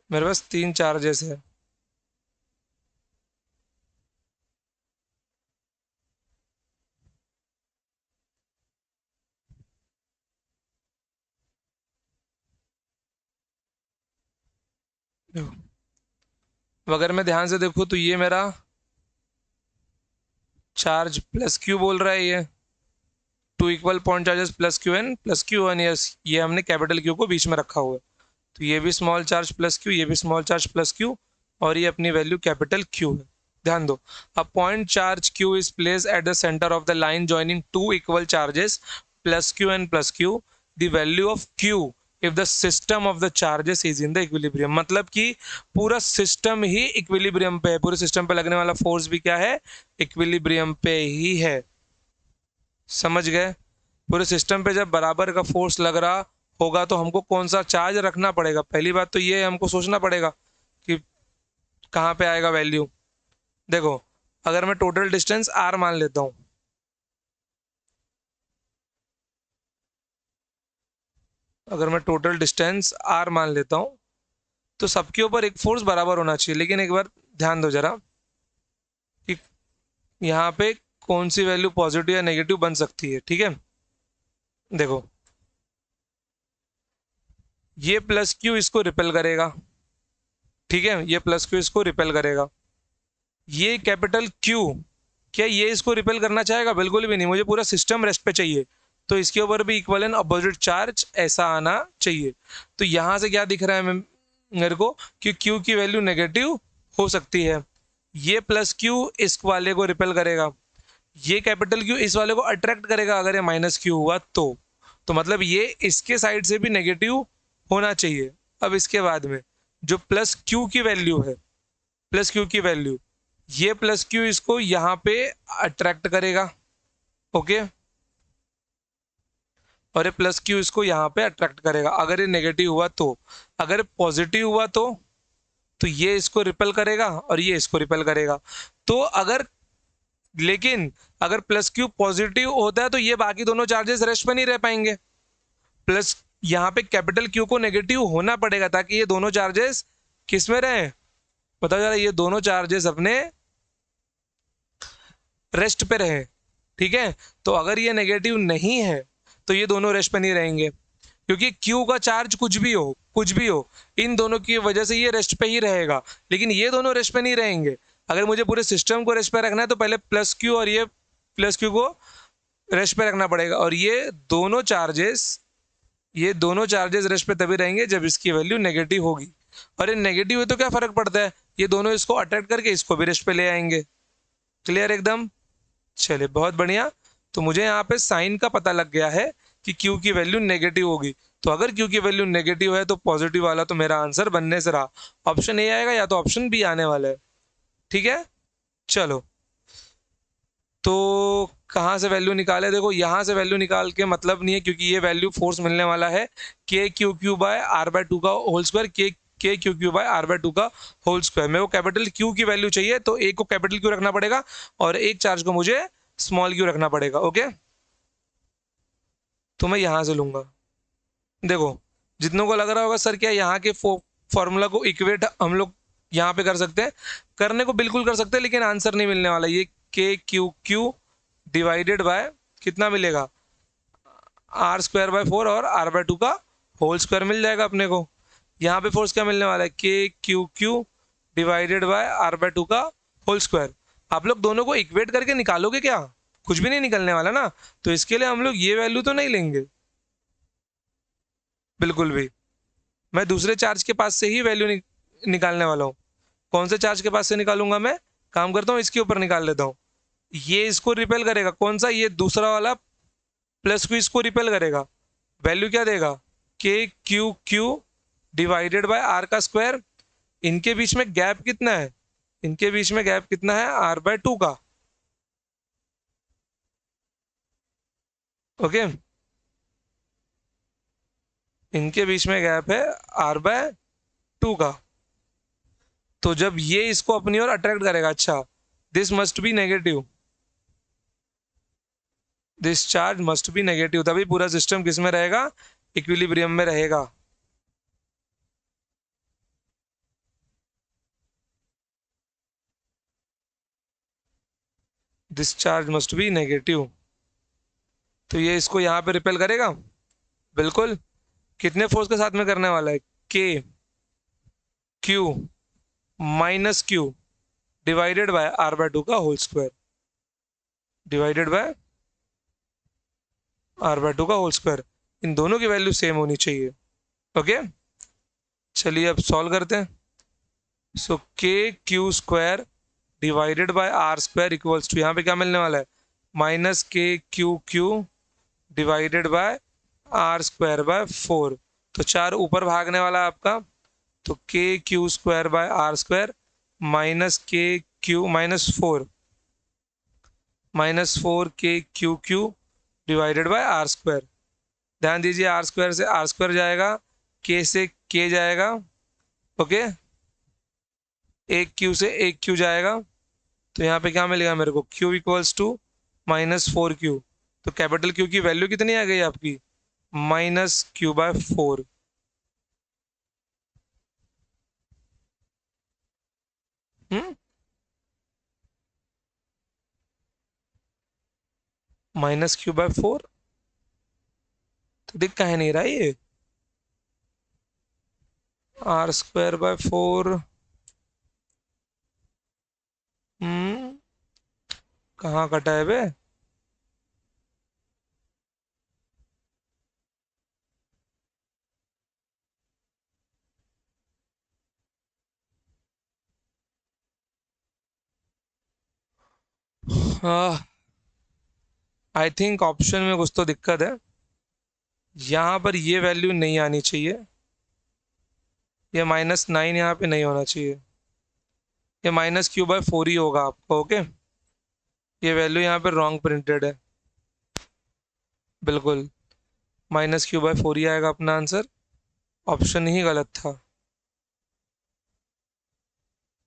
मेरे पास 3 चार्जेस है। अगर मैं ध्यान से देखूँ तो ये मेरा चार्ज प्लस क्यू बोल रहा है, ये 2 equal point charges plus Q N plus Q N, yes, ये हमने कैपिटल क्यू को बीच में रखा हुआ है। तो ये भी स्मॉल चार्ज प्लस क्यू, ये भी स्मॉल चार्ज प्लस क्यू, और ये अपनी वैल्यू कैपिटल क्यू है। ध्यान दो, a point charge Q is place at the centre of the line joining 2 equal charges plus Q N plus Q, the value of Q if the system of the charges is in the equilibrium. मतलब कि पूरा system ही equilibrium पे है, पूरे system पे लगने वाला force भी क्या है, इक्विलिब्रियम पे ही है। समझ गए, पूरे सिस्टम पे जब बराबर का फोर्स लग रहा होगा तो हमको कौन सा चार्ज रखना पड़ेगा, पहली बात तो ये हमको सोचना पड़ेगा कि कहाँ पे आएगा वैल्यू। देखो अगर मैं टोटल डिस्टेंस r मान लेता हूँ, अगर मैं टोटल डिस्टेंस r मान लेता हूँ तो सबके ऊपर एक फोर्स बराबर होना चाहिए। लेकिन एक बार ध्यान दो जरा कि यहाँ पे कौन सी वैल्यू पॉजिटिव या नेगेटिव बन सकती है। ठीक है, देखो ये प्लस क्यू इसको रिपेल करेगा। ठीक है, ये प्लस क्यू इसको रिपेल करेगा। ये कैपिटल क्यू, क्या ये इसको रिपेल करना चाहेगा? बिल्कुल भी नहीं, मुझे पूरा सिस्टम रेस्ट पे चाहिए। तो इसके ऊपर भी इक्वल एंड अपोजिट चार्ज ऐसा आना चाहिए। तो यहां से क्या दिख रहा है मेरे को कि क्यू की वैल्यू नेगेटिव हो सकती है। ये प्लस क्यू इस वाले को रिपेल करेगा, ये कैपिटल क्यू इस वाले को अट्रैक्ट करेगा अगर ये माइनस क्यू हुआ तो मतलब ये इसके साइड से भी नेगेटिव होना चाहिए। अब इसके बाद में जो प्लस क्यू की वैल्यू है, प्लस क्यू की वैल्यू, ये प्लस क्यू इसको यहाँ पे अट्रैक्ट करेगा। ओके, और ये प्लस क्यू इसको यहाँ पे अट्रैक्ट करेगा अगर ये नेगेटिव हुआ तो। अगर पॉजिटिव हुआ तो ये इसको रिपेल करेगा और ये इसको रिपेल करेगा। तो अगर, लेकिन अगर प्लस क्यू पॉजिटिव होता है तो ये बाकी दोनों चार्जेस रेस्ट पे नहीं रह पाएंगे। प्लस यहाँ पे कैपिटल क्यू को नेगेटिव होना पड़ेगा ताकि ये दोनों चार्जेस किस में रहे, पता चला ये दोनों चार्जेस अपने रेस्ट पे रहे। ठीक है, तो अगर ये नेगेटिव नहीं है तो ये दोनों रेस्ट पे नहीं रहेंगे, क्योंकि क्यू का चार्ज कुछ भी हो, कुछ भी हो, इन दोनों की वजह से ये रेस्ट पे ही रहेगा। लेकिन ये दोनों रेस्ट पे नहीं रहेंगे। अगर मुझे पूरे सिस्टम को रेस्ट पे रखना है तो पहले प्लस क्यू और ये प्लस क्यू को रेस्ट पे रखना पड़ेगा। और ये दोनों चार्जेस रेस्ट पे तभी रहेंगे जब इसकी वैल्यू नेगेटिव होगी। और ये नेगेटिव है तो क्या फर्क पड़ता है, ये दोनों इसको अट्रैक्ट करके इसको भी रेस्ट पे ले आएंगे। क्लियर एकदम? चलिए बहुत बढ़िया। तो मुझे यहाँ पे साइन का पता लग गया है कि क्यू की वैल्यू नेगेटिव होगी। तो अगर क्यू की वैल्यू नेगेटिव है तो पॉजिटिव वाला तो मेरा आंसर बनने से रहा ऑप्शन ए आएगा या तो ऑप्शन बी आने वाला है। ठीक है, चलो तो कहाँ से वैल्यू निकाले? देखो यहाँ से वैल्यू निकाल के मतलब नहीं है, क्योंकि ये वैल्यू फोर्स मिलने वाला है K Q Q by R by two का whole square, K Q Q by R by two का होल स्क्वायर। मेरे को कैपिटल क्यू की वैल्यू चाहिए तो एक को कैपिटल क्यू रखना पड़ेगा और एक चार्ज को मुझे स्मॉल क्यू रखना पड़ेगा। ओके, तो मैं यहाँ से लूंगा। देखो जितनों को लग रहा होगा सर क्या यहाँ के फॉर्मूला को इक्वेट हम लोग यहाँ पे कर सकते हैं, करने को बिल्कुल कर सकते हैं, लेकिन आंसर नहीं मिलने वाला। ये के क्यू क्यू डिवाइडेड बाय कितना मिलेगा, आर स्क्वायर बाय 4 और आर बाय 2 का होल स्क्वायर मिल जाएगा अपने को। यहाँ पे फोर्स क्या मिलने वाला है, K Q Q divided by R by 2 का होल स्क्वायर। आप लोग दोनों को इक्वेट करके निकालोगे क्या? कुछ भी नहीं निकलने वाला ना, तो इसके लिए हम लोग ये वैल्यू तो नहीं लेंगे बिल्कुल भी। मैं दूसरे चार्ज के पास से ही वैल्यू निकालने वाला हूँ। कौन से चार्ज के पास से निकालूंगा मैं? काम करता हूँ इसके ऊपर निकाल लेता हूँ। ये इसको रिपेल करेगा, कौन सा? ये दूसरा वाला प्लस क्यू इसको रिपेल करेगा। वैल्यू क्या देगा, K Q Q divided by R का स्क्वायर। इनके बीच में गैप कितना है, इनके बीच में गैप कितना है, आर बाय 2 का। ओके, इनके बीच में गैप है आर बाय 2 का। तो जब ये इसको अपनी ओर अट्रैक्ट करेगा, अच्छा this must be negative, this charge must be negative, तभी पूरा सिस्टम किस में रहेगा, इक्विलिब्रियम में रहेगा। This charge must be negative, तो ये इसको यहाँ पे रिपेल करेगा बिल्कुल। कितने फोर्स के साथ में करने वाला है, K Q minus Q divided by R by 2 का whole square, divided by R by 2 का होल स्क्वायर। इन दोनों की वैल्यू सेम होनी चाहिए। ओके, चलिए अब सॉल्व करते हैं। So K Q square divided by R square equals to, यहाँ पे क्या मिलने वाला है, minus K Q Q divided by R square by 4। तो 4 ऊपर भागने वाला आपका, तो K Q square by R square minus K Q minus four K Q Q divided by R square. ध्यान दीजिए आर स्क्वायर से आर स्क्वायर जाएगा, के से के जाएगा। ओके, एक क्यू से एक क्यू जाएगा, तो यहाँ पे क्या मिलेगा मेरे को, Q इक्वल्स टू -4Q। तो कैपिटल Q की वैल्यू कितनी आ गई आपकी, -Q/4। हम्म, -Q/4। तो दिख कहे नहीं रहा ये, R² / 4। हम्म, कहाँ कटा है बे। हाँ, आई थिंक ऑप्शन में कुछ तो दिक्कत है। यहाँ पर ये वैल्यू नहीं आनी चाहिए, ये -9 यहाँ पे नहीं होना चाहिए, ये -Q/4 ही होगा आपका। ओके, ये वैल्यू यहाँ पे रॉन्ग प्रिंटेड है, बिल्कुल -Q/4 ही आएगा अपना आंसर। ऑप्शन ही गलत था।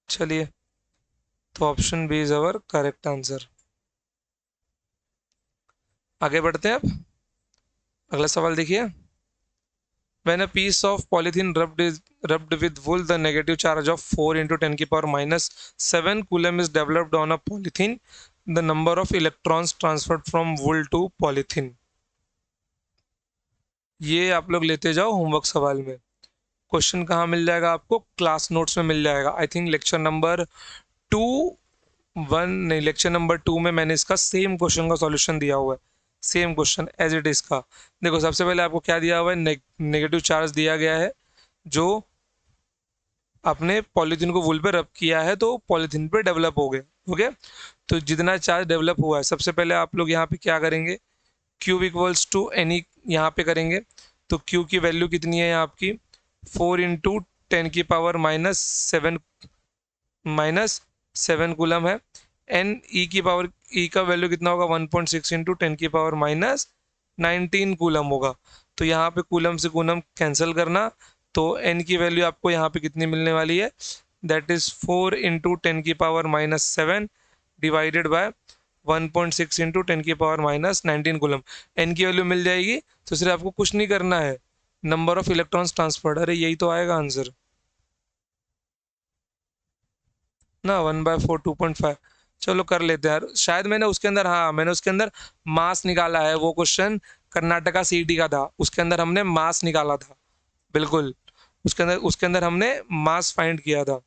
चलिए, तो option B is our correct answer. आगे बढ़ते हैं अब। अगला सवाल देखिए। When a piece of polythene rubbed with wool, the negative charge of 4 into 10 की power -7 coulomb is developed on a polythene. The number of electrons transferred from wool to polythene. ये आप लोग लेते जाओ होमवर्क सवाल में। क्वेश्चन कहाँ मिल जाएगा आपको, क्लास नोट्स में मिल जाएगा। आई थिंक लेक्चर नंबर 2 1 नहीं, लेक्चर नंबर 2 में मैंने इसका सेम क्वेश्चन का सॉल्यूशन दिया हुआ है, same question as it is का। देखो, सबसे पहले आपको क्या दिया हुआ है, नेगेटिव चार्ज दिया गया है, जो आपने पॉलीथीन को वुल पे रब किया है तो पॉलीथीन पे डेवलप हो गए। ओके, तो जितना चार्ज डेवलप हुआ है, सबसे पहले आप लोग यहाँ पे क्या करेंगे, क्यू इक्वल्स टू एनी यहाँ पे करेंगे। तो क्यू की वैल्यू कितनी है आपकी, 4 × 10⁻⁻7 -7 कूलम है। एन ई की पावर, ई का वैल्यू कितना होगा, 1.6 × 10⁻⁻19 कूलम होगा। तो यहाँ पे कूलम से कूलम कैंसिल करना, तो एन की वैल्यू आपको यहाँ पे कितनी मिलने वाली है, that is 4 × 10⁻⁻7 divided by 1.6 × 10⁻⁻19 coulomb. N की वैल्यू मिल जाएगी, तो सिर्फ आपको कुछ नहीं करना है, नंबर ऑफ इलेक्ट्रॉन्स ट्रांसफर्ड, अरे यही तो आएगा आंसर ना, 1/4 2.5। चलो कर लेते हैं यार, शायद मैंने उसके अंदर, हाँ मैंने उसके अंदर मास निकाला है। वो क्वेश्चन कर्नाटका सीईटी का था, उसके अंदर हमने मास निकाला था, बिल्कुल। उसके अंदर हमने मास फाइंड किया था।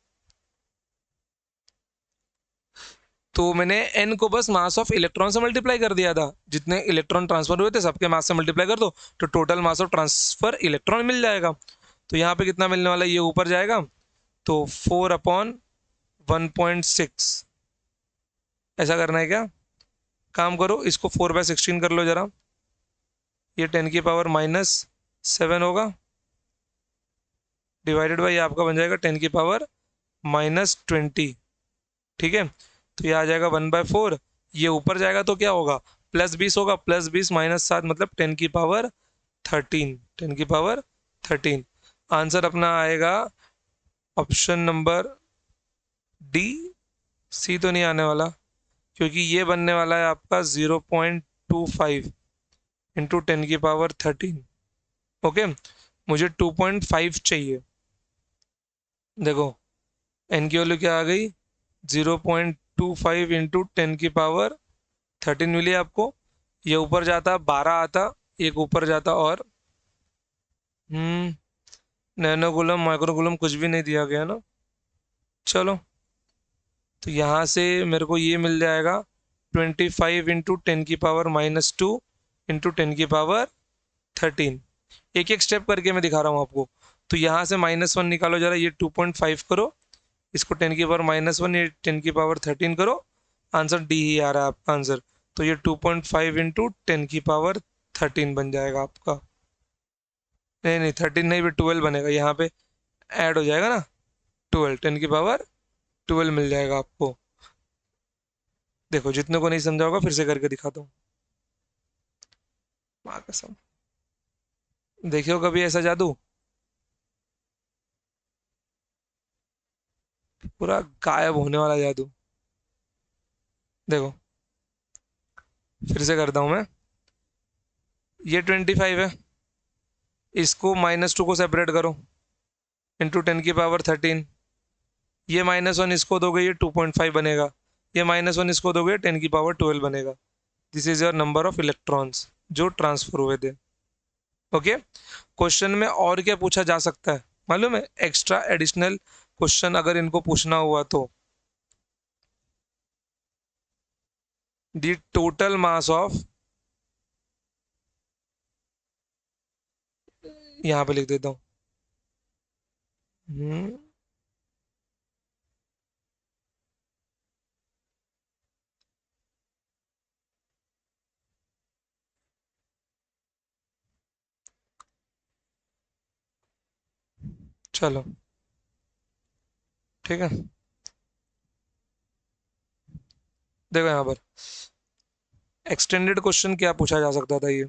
तो मैंने एन को बस मास ऑफ इलेक्ट्रॉन से मल्टीप्लाई कर दिया था, जितने इलेक्ट्रॉन ट्रांसफर हुए थे सबके मास से मल्टीप्लाई कर दो, तो total mass of transfer electron मिल जाएगा। तो यहाँ पे कितना मिलने वाला है, ये ऊपर जाएगा, तो 4/1.6। ऐसा करना है क्या, काम करो, इसको 4/16 कर लो जरा, ये 10⁻⁻7 होगा, डिवाइडेड बाई आपका बन जाएगा 10⁻⁻20। ठीक है, तो ये आ जाएगा 1/4। ये ऊपर जाएगा तो क्या होगा, +20 होगा, +20 -7 मतलब 10⁻13, 10⁻13। आंसर अपना आएगा ऑप्शन नंबर डी। सी तो नहीं आने वाला, क्योंकि ये बनने वाला है आपका 0.25 इंटू 10⁻13। ओके, मुझे 2.5 चाहिए। देखो, एन की वैल्यू क्या आ गई, 0.25 इंटू 10⁻13 मिली आपको। ये ऊपर जाता 12 आता, एक ऊपर जाता, और नैनोकुलम माइक्रोकुलम कुछ भी नहीं दिया गया ना। चलो, तो यहाँ से मेरे को ये मिल जाएगा 25 इंटू 10⁻⁻2 इंटू 10⁻13। एक एक स्टेप करके मैं दिखा रहा हूँ आपको। तो यहाँ से -1 निकालो जरा, ये 2.5 करो, इसको 10⁻⁻1, ये 10⁻13 करो, आंसर डी ही आ रहा है आपका आंसर। तो ये 2.5 इंटू 10⁻13 बन जाएगा आपका। नहीं नहीं, 13 नहीं, भी 12 बनेगा, यहाँ पे ऐड हो जाएगा ना, 12, 10⁻12 मिल जाएगा आपको। देखो, जितने को नहीं समझा होगा फिर से करके दिखाता हूँ, माँ कसम। देखियो कभी ऐसा जादू, पूरा गायब होने वाला जादू। देखो फिर से करता हूँ मैं, ये 25 है, इसको -2 को सेपरेट करो, इंटू 10⁻13, ये -1 इसको दोगे ये 2.5 बनेगा, ये -1 इसको दोगे 10⁻12 बनेगा। This is your number of electrons जो ट्रांसफर हुए थे। ओके, क्वेश्चन में और क्या पूछा जा सकता है मालूम है, एक्स्ट्रा एडिशनल क्वेश्चन अगर इनको पूछना हुआ तो, द टोटल मास ऑफ, यहाँ पे लिख देता हूँ, चलो ठीक है। देखो यहाँ पर एक्सटेंडेड क्वेश्चन क्या पूछा जा सकता था, ये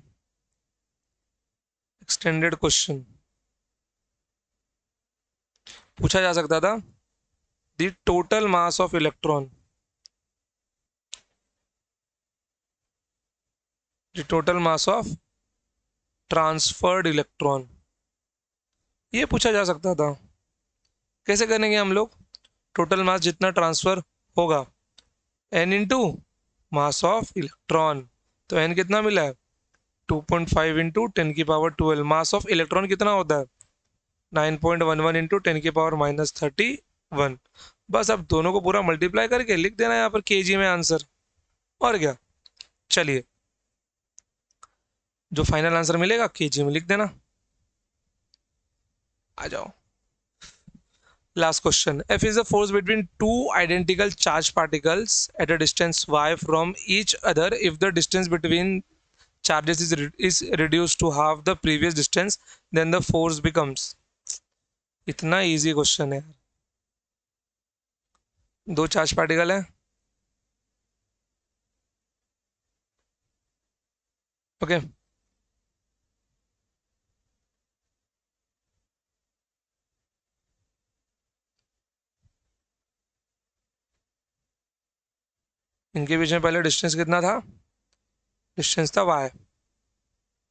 एक्सटेंडेड क्वेश्चन पूछा जा सकता था, the total mass of electron, the total mass of transferred electron, ये पूछा जा सकता था। कैसे करेंगे हम लोग, टोटल मास जितना ट्रांसफर होगा n into mass of electron, तो n कितना मिला है 2.5 इंटू 10⁻12, मास ऑफ इलेक्ट्रॉन कितना होता है 9.11 इंटू 10⁻31। बस अब दोनों को पूरा मल्टीप्लाई करके लिख देना यहाँ पर केजी में आंसर, और क्या। चलिए जो फाइनल आंसर मिलेगा केजी में लिख देना। आ जाओ last question, F is a force between two identical charged particles at a distance y from each other if the distance between charges is reduced to half the previous distance, then the force becomes, इतना easy question है, दो charge particle है, okay इनके बीच में पहले distance कितना था, डिस्टेंस था y,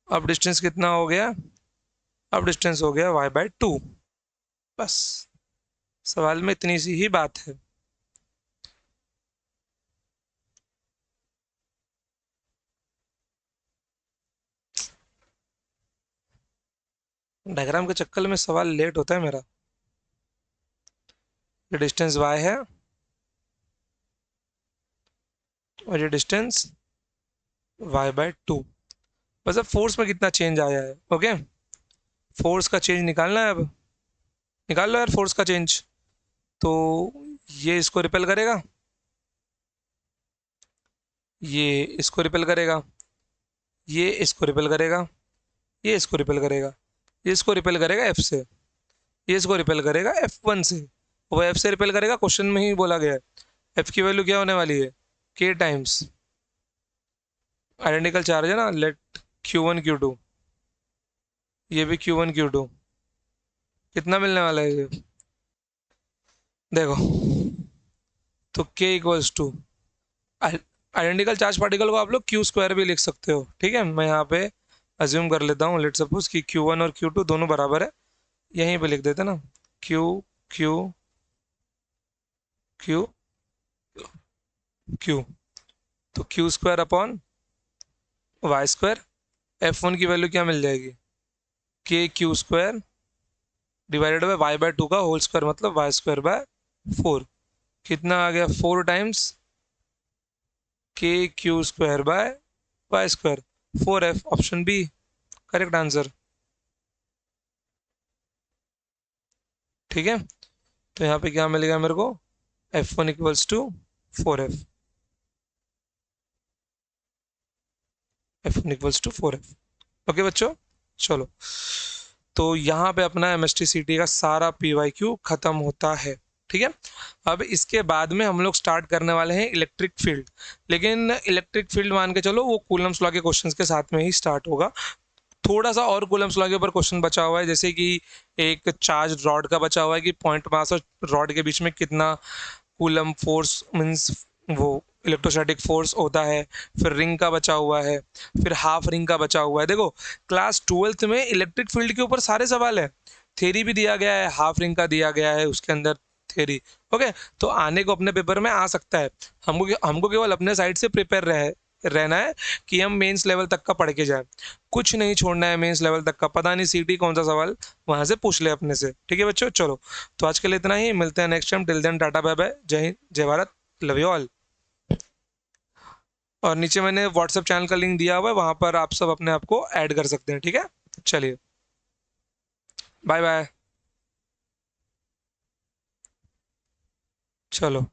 अब डिस्टेंस कितना हो गया, अब डिस्टेंस हो गया y/2। बस सवाल में इतनी सी ही बात है। डायग्राम के चक्कर में सवाल लेट होता है मेरा। ये डिस्टेंस y है और ये डिस्टेंस y/2। बस अब फोर्स में कितना चेंज आया है, ओके फोर्स का चेंज निकालना है, अब निकाल लो यार फोर्स का चेंज। तो ये इसको रिपेल करेगा, ये इसको रिपेल करेगा, ये इसको रिपेल करेगा, ये इसको रिपेल करेगा, ये इसको रिपेल करेगा एफ से, ये इसको रिपेल करेगा F1 से, वो एफ से रिपेल करेगा, क्वेश्चन में ही बोला गया है एफ की वैल्यू क्या होने वाली है k टाइम्स आइडेंटिकल चार्ज है ना, लेट Q1 Q2, ये भी Q1 Q2, कितना मिलने वाला है ये देखो, तो k equals to, identical charge particle को आप लोग Q² भी लिख सकते हो, ठीक है। मैं यहाँ पे अज्यूम कर लेता हूँ, लेट सपोज कि Q1 और Q2 दोनों बराबर है, यहीं पे लिख देते ना Q Q Q Q, तो Q² अपॉन y², F1 की वैल्यू क्या मिल जाएगी KQ² डिवाइडेड बाय y/2 का होल स्क्वायर, मतलब y²/4, कितना आ गया 4 times KQ² y², 4F, option B correct answer, ठीक है। तो यहाँ पे क्या मिलेगा मेरे को, F1 equals to 4F, F1 equals to 4F, okay बच्चों। चलो तो यहाँ पे अपना MSTCT का सारा PYQ खत्म होता है, ठीक है। अब इसके बाद में हम लोग स्टार्ट करने वाले हैं इलेक्ट्रिक फील्ड, लेकिन इलेक्ट्रिक फील्ड मान के चलो वो कूलम्स लॉ के क्वेश्चंस के साथ में ही स्टार्ट होगा। थोड़ा सा और कूलम्स लॉ के ऊपर क्वेश्चन बचा हुआ है, जैसे कि एक चार्ज रॉड का बचा हुआ है कि पॉइंट मास और रॉड के बीच में कितना कूलम फोर्स मीन्स वो इलेक्ट्रोस्टैटिक फोर्स होता है, फिर रिंग का बचा हुआ है, फिर हाफ रिंग का बचा हुआ है। देखो क्लास 12th में इलेक्ट्रिक फील्ड के ऊपर सारे सवाल है, थ्योरी भी दिया गया है, हाफ रिंग का दिया गया है उसके अंदर थ्योरी। ओके, तो आने को अपने पेपर में आ सकता है। हमको केवल अपने साइड से प्रिपेयर रहना है कि हम मेंस लेवल तक का पढ़ के जाए, कुछ नहीं छोड़ना है मेंस लेवल तक का। पता नहीं सीटी कौन सा सवाल वहां से पूछ ले अपने से। ठीक है बच्चों, चलो तो आज के लिए इतना ही, मिलते हैं next time. Till then tata bye bye, जय हिंद जय भारत, लव यू ऑल। और नीचे मैंने व्हाट्सएप चैनल का लिंक दिया हुआ है, वहां पर आप सब अपने आप को ऐड कर सकते हैं। ठीक है, चलिए बाय बाय, चलो।